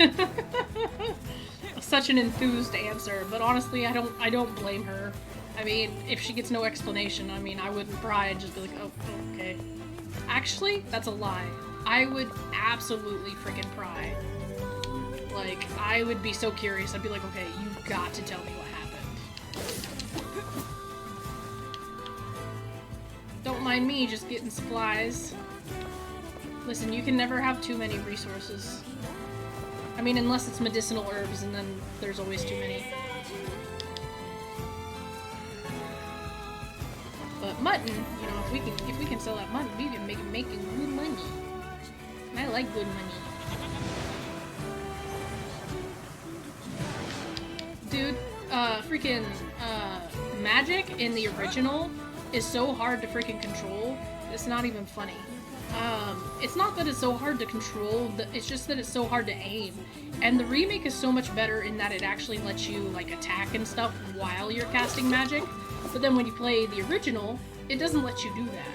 Such an enthused answer, but honestly, I don't blame her. I mean, if she gets no explanation, I mean, I wouldn't cry and just be like, oh, okay. Actually, that's a lie. I would absolutely freaking cry. Like, I would be so curious. I'd be like, okay, you've got to tell me what happened. Don't mind me just getting supplies. Listen, you can never have too many resources. I mean, unless it's medicinal herbs, and then there's always too many. But mutton, you know, if we can sell that mutton, we can make good money. And I like good money. Dude, freaking magic in the original is so hard to freaking control. It's not even funny. It's not that it's so hard to control, it's just that it's so hard to aim. And the remake is so much better in that it actually lets you, like, attack and stuff while you're casting magic. But then when you play the original, it doesn't let you do that.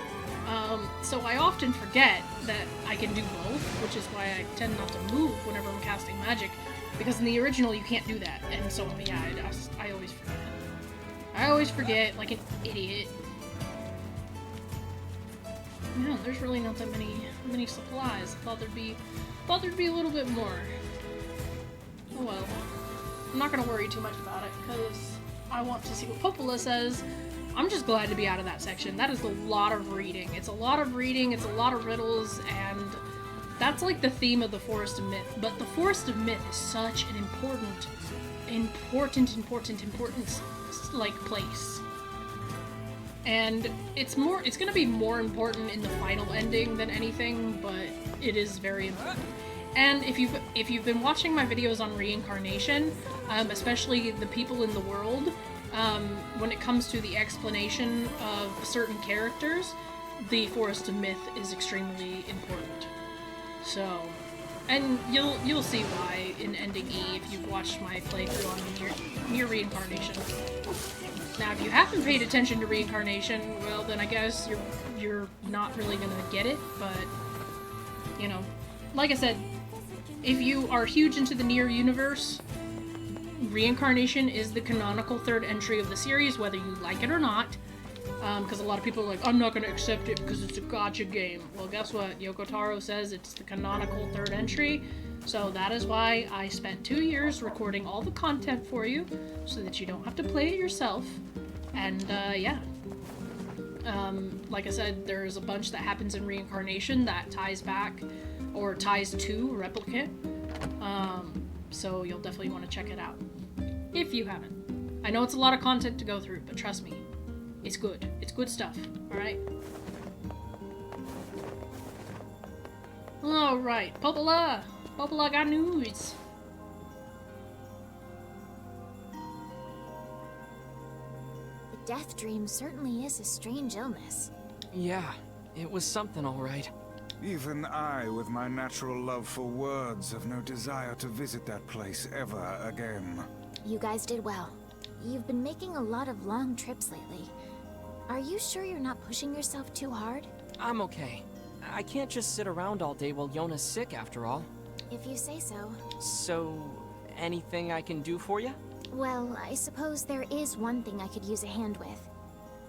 So I often forget that I can do both, which is why I tend not to move whenever I'm casting magic. Because in the original, you can't do that. And so, yeah, I always forget. I always forget, like an idiot. No, there's really not that many supplies. I thought there'd be a little bit more. Oh well. I'm not gonna worry too much about it, because I want to see what Popola says. I'm just glad to be out of that section. That is a lot of reading. It's a lot of reading, it's a lot of riddles, and that's like the theme of the Forest of Myth. But the Forest of Myth is such an important like place. And it's gonna be more important in the final ending than anything, but it is very important. And if you've been watching my videos on reincarnation, especially the people in the world, when it comes to the explanation of certain characters, the Forest of Myth is extremely important. So, and you'll see why in ending E if you've watched my playthrough on NieR Reincarnation. Now, if you haven't paid attention to reincarnation, well, then I guess you're not really gonna get it. But you know, like I said, if you are huge into the NieR universe, reincarnation is the canonical third entry of the series, whether you like it or not. Because a lot of people are like, I'm not going to accept it because it's a gacha game. Well, guess what? Yoko Taro says it's the canonical third entry. So that is why I spent 2 years recording all the content for you, so that you don't have to play it yourself. And, yeah. Like I said, there's a bunch that happens in reincarnation that ties back, or ties to Replicant. So you'll definitely want to check it out. If you haven't. I know it's a lot of content to go through, but trust me. It's good. It's good stuff. Alright? Alright. Popola! Popola got news! The Deathdream certainly is a strange illness. Yeah, it was something alright. Even I, with my natural love for words, have no desire to visit that place ever again. You guys did well. You've been making a lot of long trips lately. Are you sure you're not pushing yourself too hard? I'm okay. I can't just sit around all day while Yona's sick, after all. If you say so. So, anything I can do for you? Well, I suppose there is one thing I could use a hand with.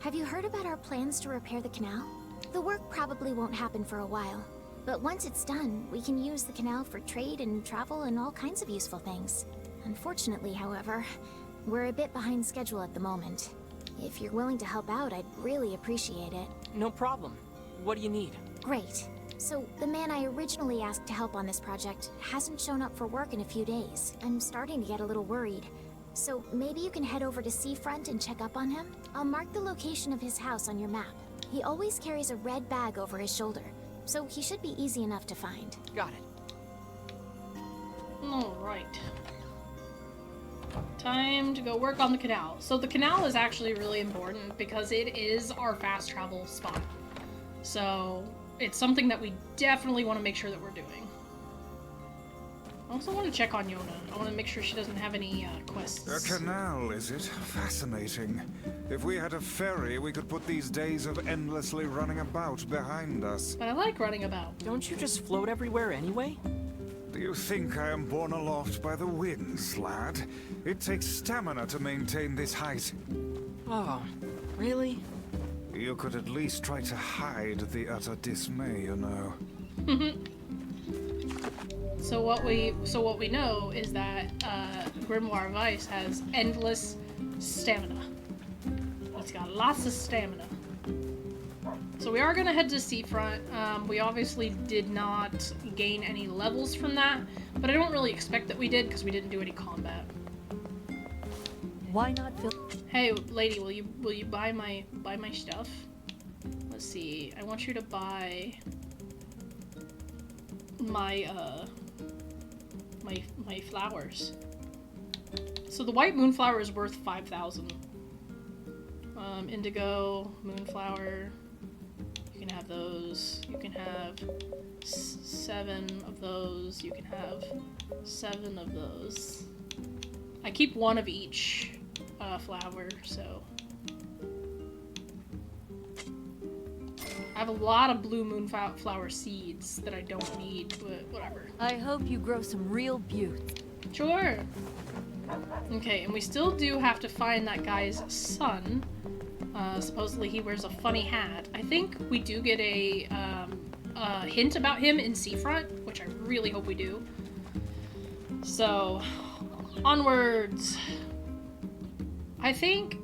Have you heard about our plans to repair the canal? The work probably won't happen for a while, but once it's done, we can use the canal for trade and travel and all kinds of useful things. Unfortunately, however, we're a bit behind schedule at the moment. If you're willing to help out, I'd really appreciate it. No problem. What do you need? Great. So, the man I originally asked to help on this project hasn't shown up for work in a few days. I'm starting to get a little worried. So, maybe you can head over to Seafront and check up on him? I'll mark the location of his house on your map. He always carries a red bag over his shoulder, so he should be easy enough to find. Got it. Alright. Time to go work on the canal. So the canal is actually really important because it is our fast travel spot. So it's something that we definitely want to make sure that we're doing. I also want to check on Yona. I want to make sure she doesn't have any quests. A canal, is it? Fascinating. If we had a ferry, we could put these days of endlessly running about behind us. But I like running about. Don't you just float everywhere anyway? Do you think I am borne aloft by the winds, lad? It takes stamina to maintain this height. Oh, really? You could at least try to hide the utter dismay, you know. So what we know is that Grimoire Vice has endless stamina. It's got lots of stamina. So we are gonna head to Seafront. We obviously did not gain any levels from that, but I don't really expect that we did because we didn't do any combat. Why not fill? Hey, lady, will you buy my stuff? Let's see. I want you to buy my my flowers. So the white moonflower is worth 5,000. Indigo, moonflower. You can have those. You can have 7 of those. You can have 7 of those. I keep 1 of each flower, so. I have a lot of blue moonflower seeds that I don't need, but whatever. I hope you grow some real beauty. Sure. Okay, and we still do have to find that guy's son. Supposedly he wears a funny hat. I think we do get a hint about him in Seafront, which I really hope we do. So, onwards. I think,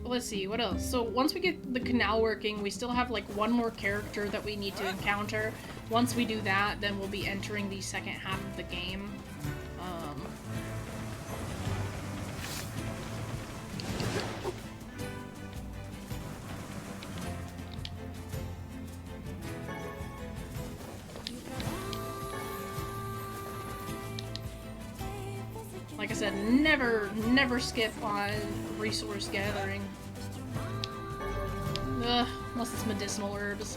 let's see, what else? So once we get the canal working, we still have like one more character that we need to encounter. Once we do that, then we'll be entering the second half of the game. Like I said, never skip on resource gathering. Unless it's medicinal herbs.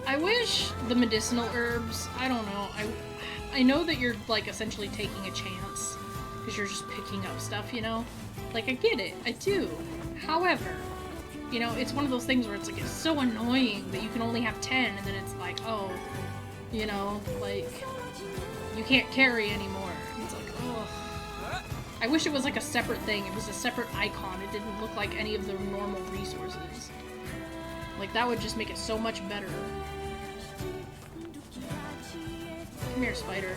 I wish the medicinal herbs, I don't know, I know that you're like essentially taking a chance because you're just picking up stuff, you know? Like, I get it, I do. However, you know, it's one of those things where it's like, it's so annoying that you can only have 10 and then it's like, oh, you know, like, you can't carry anymore. It's like, oh. I wish it was like a separate thing. It was a separate icon. It didn't look like any of the normal resources. Like, that would just make it so much better. Come here, spider.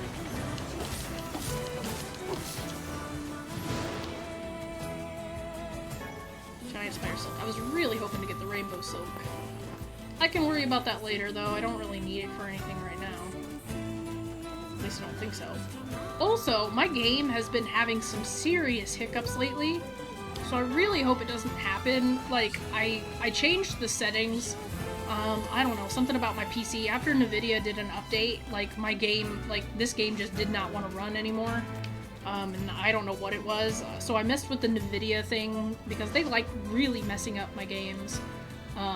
Giant spider silk. I was really hoping to get the rainbow silk. I can worry about that later, though. I don't really need it for anything right now. At least I don't think so. Also, my game has been having some serious hiccups lately, so I really hope it doesn't happen. Like, I changed the settings. I don't know, something about my PC. After NVIDIA did an update, like, my game, like, this game just did not want to run anymore. And I don't know what it was. So I messed with the NVIDIA thing, because they like really messing up my games.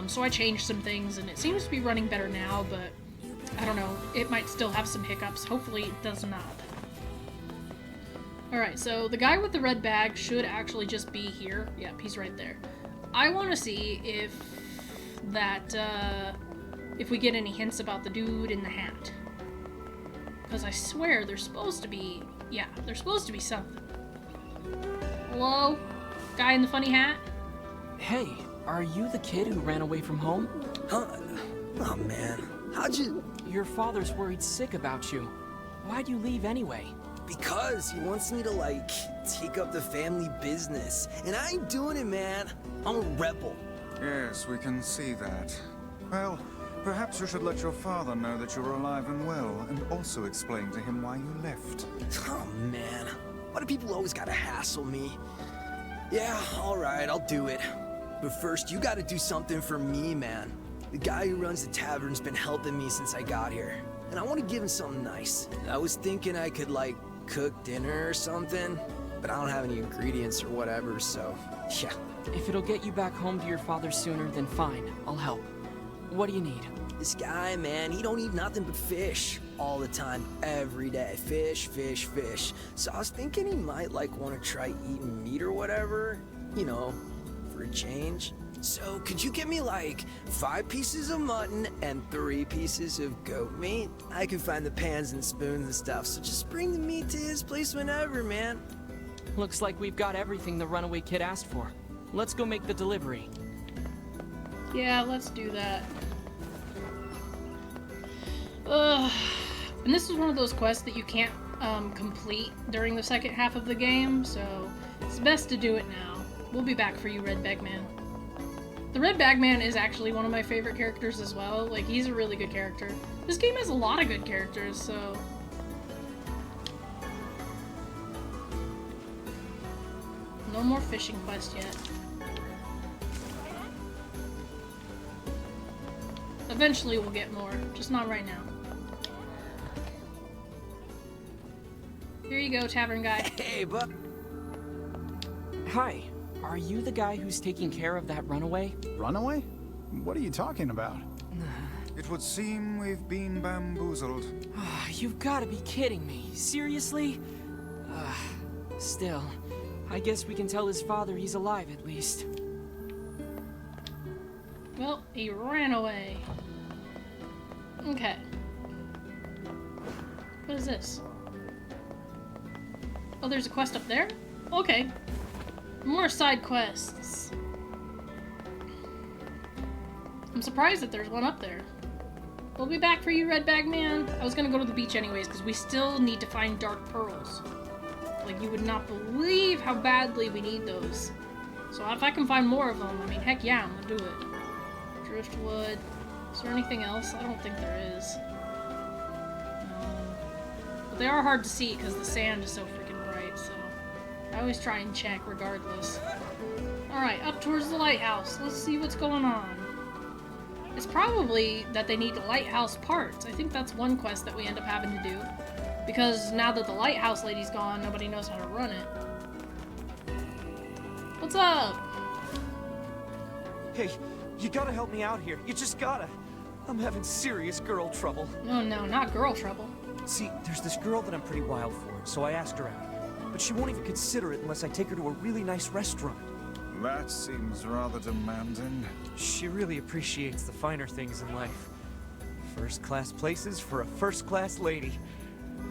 So I changed some things, and it seems to be running better now, but I don't know, it might still have some hiccups. Hopefully it does not. Alright, so the guy with the red bag should actually just be here. Yep, he's right there. I want to see if if we get any hints about the dude in the hat. Because I swear there's supposed to be, yeah, there's supposed to be something. Hello? Guy in the funny hat? Hey, are you the kid who ran away from home? Huh? Oh man, how'd you... Your father's worried sick about you. Why'd you leave anyway? Because he wants me to, like, take up the family business. And I ain't doing it, man. I'm a rebel. Yes, we can see that. Well, perhaps you should let your father know that you're alive and well, and also explain to him why you left. Oh, man. Why do people always gotta hassle me? Yeah, alright, I'll do it. But first, you gotta do something for me, man. The guy who runs the tavern's been helping me since I got here. And I want to give him something nice. I was thinking I could, like, cook dinner or something, but I don't have any ingredients or whatever, so, yeah. If it'll get you back home to your father sooner, then fine, I'll help. What do you need? This guy, man, he don't eat nothing but fish. All the time, every day. Fish, fish, fish. So I was thinking he might, like, want to try eating meat or whatever. You know, for a change. So, could you get me, like, 5 pieces of mutton and 3 pieces of goat meat? I can find the pans and spoons and stuff, so just bring the meat to his place whenever, man. Looks like we've got everything the runaway kid asked for. Let's go make the delivery. Yeah, let's do that. Ugh. And this is one of those quests that you can't complete during the second half of the game, so it's best to do it now. We'll be back for you, Red Bagman. The Red Bagman is actually one of my favorite characters as well. Like, he's a really good character. This game has a lot of good characters, so... No more fishing quest yet. Eventually we'll get more, just not right now. Here you go, tavern guy. Hey, bud. Hi, are you the guy who's taking care of that runaway? Runaway? What are you talking about? It would seem we've been bamboozled. You've got to be kidding me. Seriously? Still, I guess we can tell his father he's alive at least. Well, he ran away. Okay. What is this? Oh, there's a quest up there? Okay. More side quests. I'm surprised that there's one up there. We'll be back for you, Red Bag Man. I was gonna go to the beach anyways, because we still need to find dark pearls. Like, you would not believe how badly we need those. So if I can find more of them, I mean, heck yeah, I'm gonna do it. Driftwood. Is there anything else? I don't think there is. But they are hard to see because the sand is so freaking bright, so I always try and check regardless. Alright, up towards the lighthouse. Let's see what's going on. It's probably that they need lighthouse parts. I think that's one quest that we end up having to do. Because now that the lighthouse lady's gone, nobody knows how to run it. What's up? Hey, you gotta help me out here. You just gotta. I'm having serious girl trouble. Oh no, not girl trouble. See, there's this girl that I'm pretty wild for, so I asked her out. But she won't even consider it unless I take her to a really nice restaurant. That seems rather demanding. She really appreciates the finer things in life. First-class places for a first-class lady.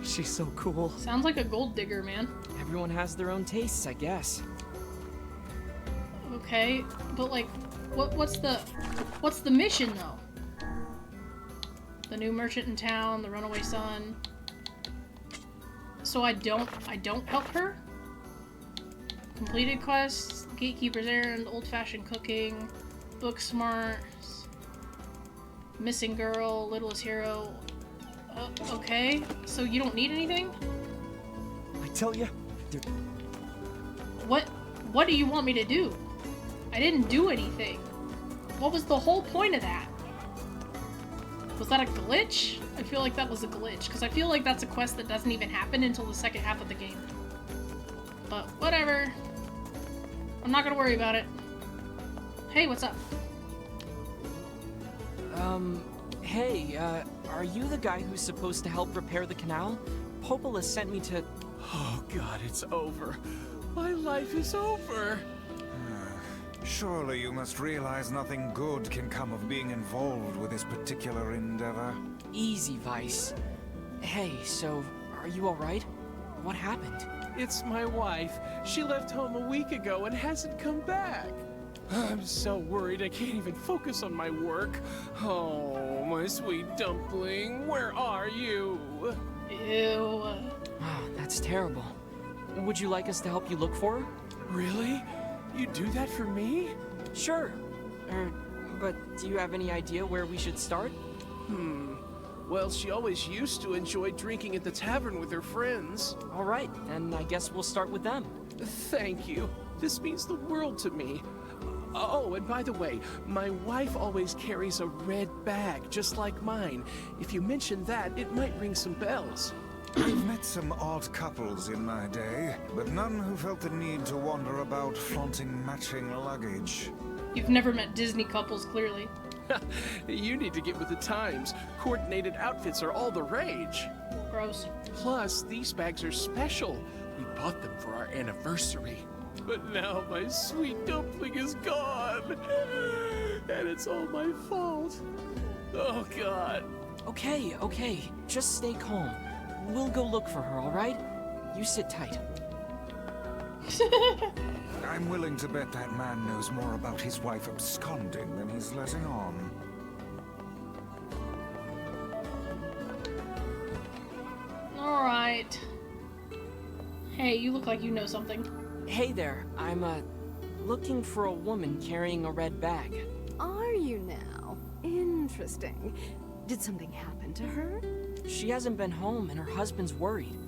She's so cool. Sounds like a gold digger, man. Everyone has their own tastes, I guess. Okay, but like, what's the mission though? The new merchant in town, the runaway son. So I don't help her? Completed quests, gatekeeper's errand, old-fashioned cooking, book smarts, missing girl, littlest hero. Okay, so you don't need anything? I tell you, What do you want me to do? I didn't do anything. What was the whole point of that? Was that a glitch? I feel like that was a glitch, because I feel like that's a quest that doesn't even happen until the second half of the game. But whatever. I'm not gonna worry about it. Hey, what's up? Hey, are you the guy who's supposed to help repair the canal? Popola sent me to... Oh god, it's over. My life is over. Surely you must realize nothing good can come of being involved with this particular endeavor. Easy, Vice. Hey, so, are you alright? What happened? It's my wife. She left home a week ago and hasn't come back. I'm so worried I can't even focus on my work. Oh, my sweet dumpling, where are you? Ew. Wow, that's terrible. Would you like us to help you look for her? Really? You do that for me? Sure. But do you have any idea where we should start? Well, she always used to enjoy drinking at the tavern with her friends. Alright, then I guess we'll start with them. Thank you. This means the world to me. Oh, and by the way, my wife always carries a red bag, just like mine. If you mention that, it might ring some bells. I've met some odd couples in my day, but none who felt the need to wander about flaunting matching luggage. You've never met Disney couples, clearly. You need to get with the times. Coordinated outfits are all the rage. Gross. Plus, these bags are special. We bought them for our anniversary. But now my sweet dumpling is gone. And it's all my fault. Oh, God. Okay. Just stay calm. We'll go look for her, alright? You sit tight. I'm willing to bet that man knows more about his wife absconding than he's letting on. Alright. Hey, you look like you know something. Hey there, I'm, looking for a woman carrying a red bag. Are you now? Interesting. Did something happen to her? She hasn't been home and her husband's worried.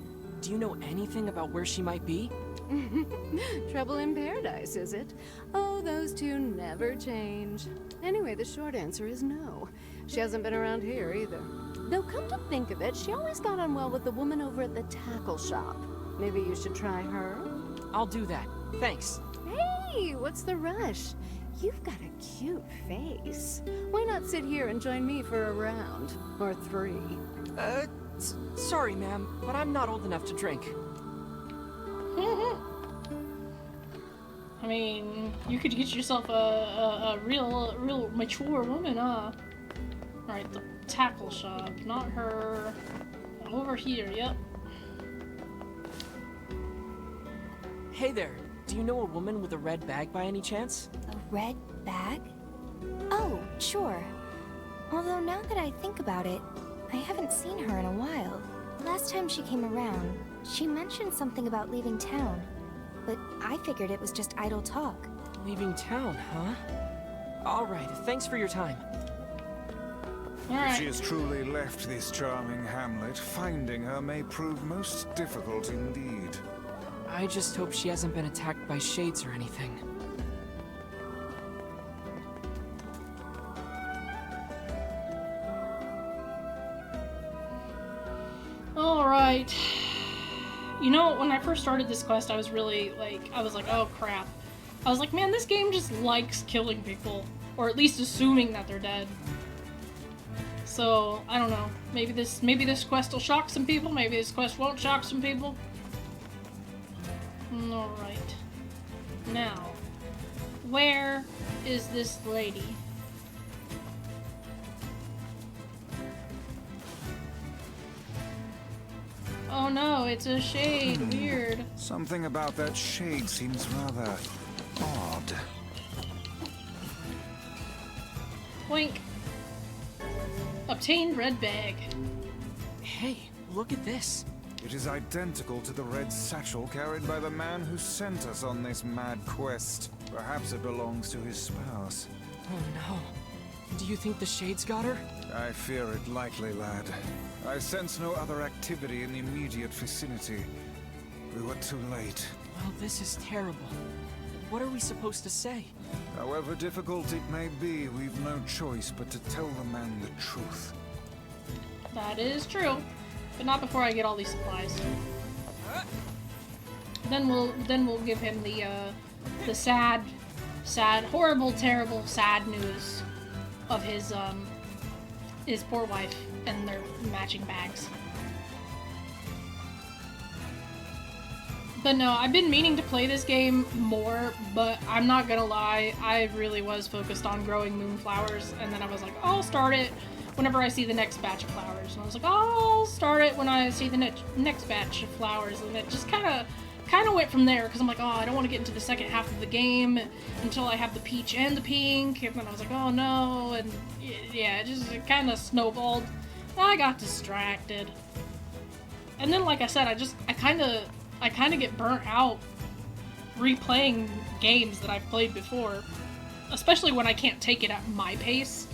Do you know anything about where she might be? Trouble in paradise, is it? Oh, those two never change. Anyway, the short answer is no. She hasn't been around here either. Though come to think of it, she always got on well with the woman over at the tackle shop. Maybe you should try her? I'll do that. Thanks. Hey, what's the rush? You've got a cute face. Why not sit here and join me for a round? Or three? Sorry, ma'am, but I'm not old enough to drink. I mean, you could get yourself a real mature woman, huh? Alright, the tackle shop. Not her. Over here, yep. Hey there, do you know a woman with a red bag by any chance? A red bag? Oh, sure. Although now that I think about it, I haven't seen her in a while. Last time she came around, she mentioned something about leaving town, but I figured it was just idle talk. Leaving town, huh? Alright, thanks for your time. If she Alright. has truly left this charming hamlet, finding her may prove most difficult indeed. I just hope she hasn't been attacked by shades or anything. Alright. You know, when I first started this quest, I was really like, oh crap. I was like, man, this game just likes killing people. Or at least assuming that they're dead. So, I don't know. Maybe this quest will shock some people, maybe this quest won't shock some people. Alright. Now, where is this lady? Oh no, it's a shade. Weird. Something about that shade seems rather odd. Wink. Obtained red bag. Hey, look at this. It is identical to the red satchel carried by the man who sent us on this mad quest. Perhaps it belongs to his spouse. Oh no. Do you think the shades got her? I fear it likely, lad. I sense no other activity in the immediate vicinity. We were too late. Well, this is terrible. What are we supposed to say? However difficult it may be, we've no choice but to tell the man the truth. That is true. But not before I get all these supplies. Then we'll give him the sad, horrible, terrible, sad news of his poor wife and their matching bags. But no, I've been meaning to play this game more, but I'm not gonna lie, I really was focused on growing moonflowers, and then I was like, I'll start it whenever I see the next batch of flowers. And I was like, I'll start it when I see the next batch of flowers, and it just kind of went from there, because I'm like, oh, I don't want to get into the second half of the game until I have the peach and the pink, and then I was like, oh no, and yeah, it kind of snowballed. I got distracted. And then, like I said, I kind of get burnt out replaying games that I've played before, especially when I can't take it at my pace,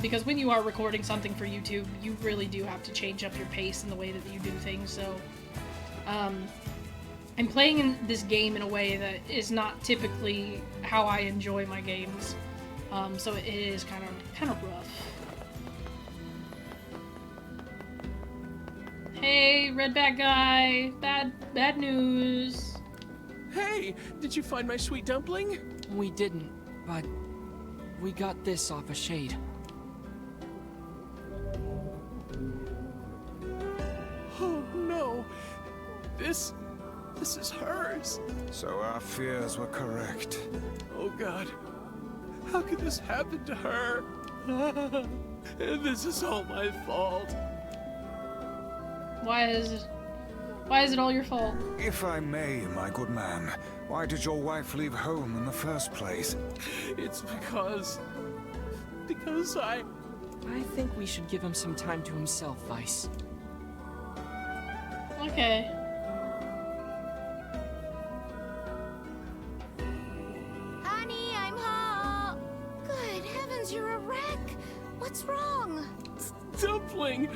because when you are recording something for YouTube, you really do have to change up your pace and the way that you do things, so I'm playing in this game in a way that is not typically how I enjoy my games, so it is kind of rough. Hey, red bag guy, bad news. Hey, did you find my sweet dumpling? We didn't, but we got this off a shade. Oh no, this is hers. So our fears were correct. Oh God, how could this happen to her? This is all my fault. Why is it all your fault? If I may, my good man, why did your wife leave home in the first place? It's because I think we should give him some time to himself, Vice. Okay. Honey, I'm home. Good heavens, you're a wreck. What's wrong? Dumpling,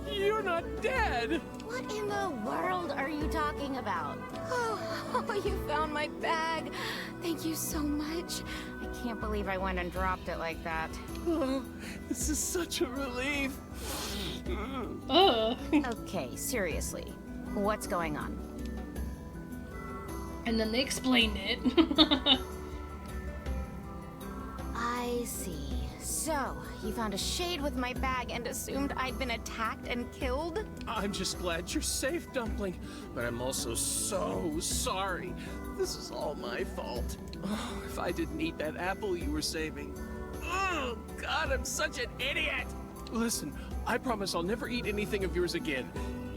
you're not dead. What in the world are you talking about? Oh, you found my bag. Thank you so much. I can't believe I went and dropped it like that. Oh, this is such a relief. Okay, seriously. What's going on? And then they explained it. I see. So, you found a shade with my bag and assumed I'd been attacked and killed? I'm just glad you're safe, Dumpling. But I'm also so sorry. This is all my fault. Oh, if I didn't eat that apple you were saving. Oh, God, I'm such an idiot. Listen, I promise I'll never eat anything of yours again.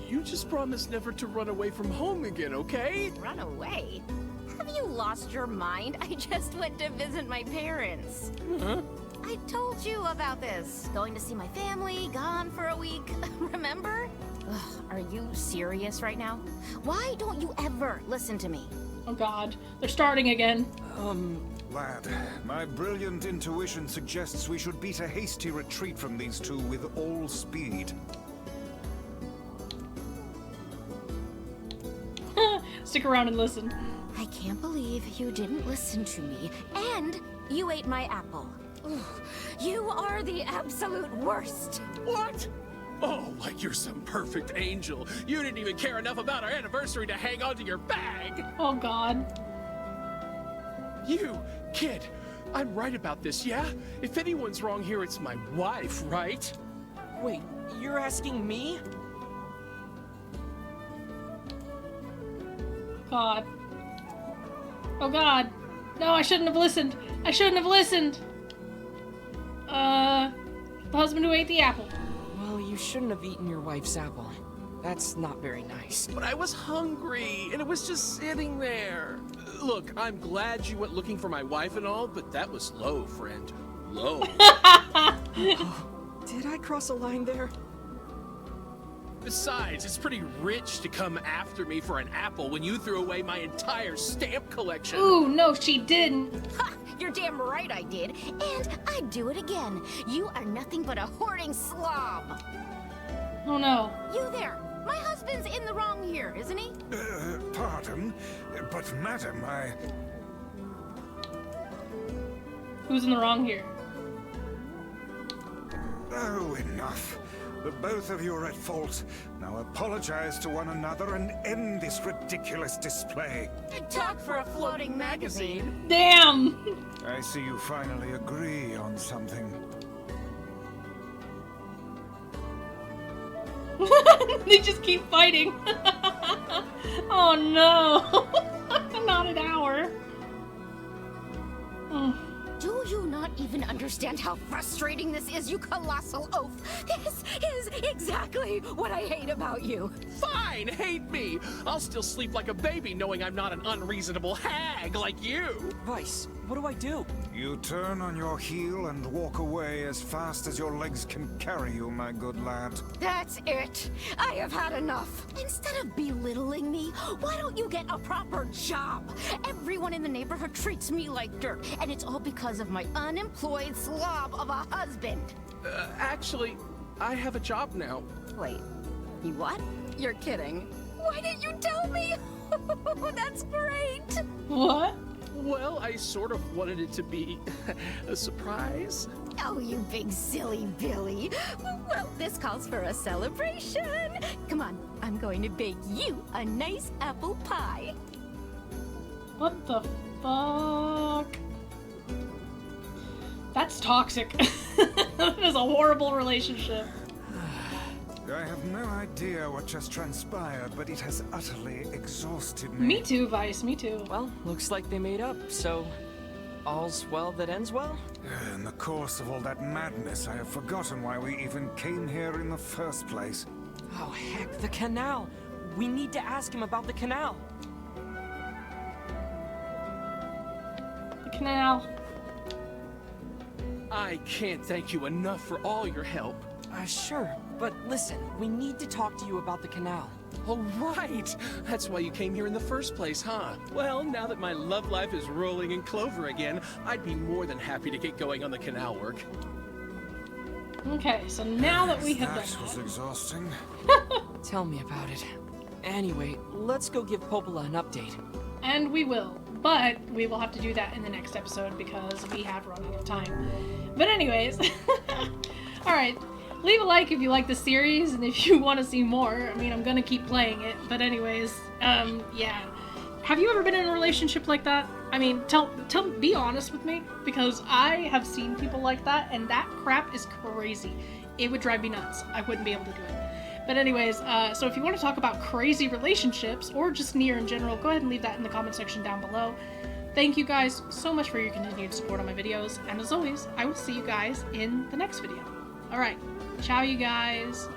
You just promise never to run away from home again, okay? Run away? Have you lost your mind? I just went to visit my parents. Huh? I told you about this. Going to see my family, gone for a week. Remember? Ugh, are you serious right now? Why don't you ever listen to me? Oh god, they're starting again. Lad, my brilliant intuition suggests we should beat a hasty retreat from these two with all speed. Stick around and listen. I can't believe you didn't listen to me, and you ate my apple. Ugh, you are the absolute worst. What? Oh, like you're some perfect angel. You didn't even care enough about our anniversary to hang on to your bag. Oh God. You, kid, I'm right about this, yeah? If anyone's wrong here, it's my wife, right? Wait, you're asking me? God. Oh God. No, I shouldn't have listened. I shouldn't have listened. The husband who ate the apple. Well, you shouldn't have eaten your wife's apple. That's not very nice. But I was hungry, and it was just sitting there. Look, I'm glad you went looking for my wife and all, but that was low, friend. Low. Did I cross a line there? Besides, it's pretty rich to come after me for an apple when you threw away my entire stamp collection. Ooh, no, she didn't. Ha! You're damn right I did, and I'd do it again. You are nothing but a hoarding slob. Oh no. You there. My husband's in the wrong here, isn't he? Pardon, but madam, Who's in the wrong here? Oh, enough. The both of you are at fault. Now apologize to one another and end this ridiculous display. Talk for a floating magazine. Damn! I see you finally agree on something. They just keep fighting. Oh no! Not an hour. Do you not even understand how frustrating this is, you colossal oaf? This is exactly what I hate about you. Fine, hate me. I'll still sleep like a baby knowing I'm not an unreasonable hag like you. Vice, what do I do? You turn on your heel and walk away as fast as your legs can carry you, my good lad. That's it. I have had enough. Instead of belittling me, why don't you get a proper job? Everyone in the neighborhood treats me like dirt, and it's all because of my unemployed slob of a husband. Actually, I have a job now. Wait, you what? You're kidding. Why didn't you tell me? That's great. What? Well, I sort of wanted it to be a surprise. Oh, you big silly Billy. Well, this calls for a celebration. Come on, I'm going to bake you a nice apple pie. What the fuck? That's toxic. That is a horrible relationship. I have no idea what just transpired, but it has utterly exhausted me. Me too, Vice, me too. Well, looks like they made up, so all's well that ends well? In the course of all that madness, I have forgotten why we even came here in the first place. Oh heck, the canal! We need to ask him about the canal! The canal. I can't thank you enough for all your help. Sure, but listen, we need to talk to you about the canal. Oh, right! That's why you came here in the first place, huh? Well, now that my love life is rolling in clover again, I'd be more than happy to get going on the canal work. Okay, so now that we have done That was exhausting. Tell me about it. Anyway, let's go give Popola an update. And we will. But we will have to do that in the next episode because we have run out of time. But anyways, alright, leave a like if you like the series and if you want to see more. I mean, I'm gonna keep playing it, but anyways, yeah. Have you ever been in a relationship like that? I mean, be honest with me, because I have seen people like that, and that crap is crazy. It would drive me nuts. I wouldn't be able to do it. But anyways, so if you want to talk about crazy relationships, or just NieR in general, go ahead and leave that in the comment section down below. Thank you guys so much for your continued support on my videos, and as always, I will see you guys in the next video. Alright, ciao you guys!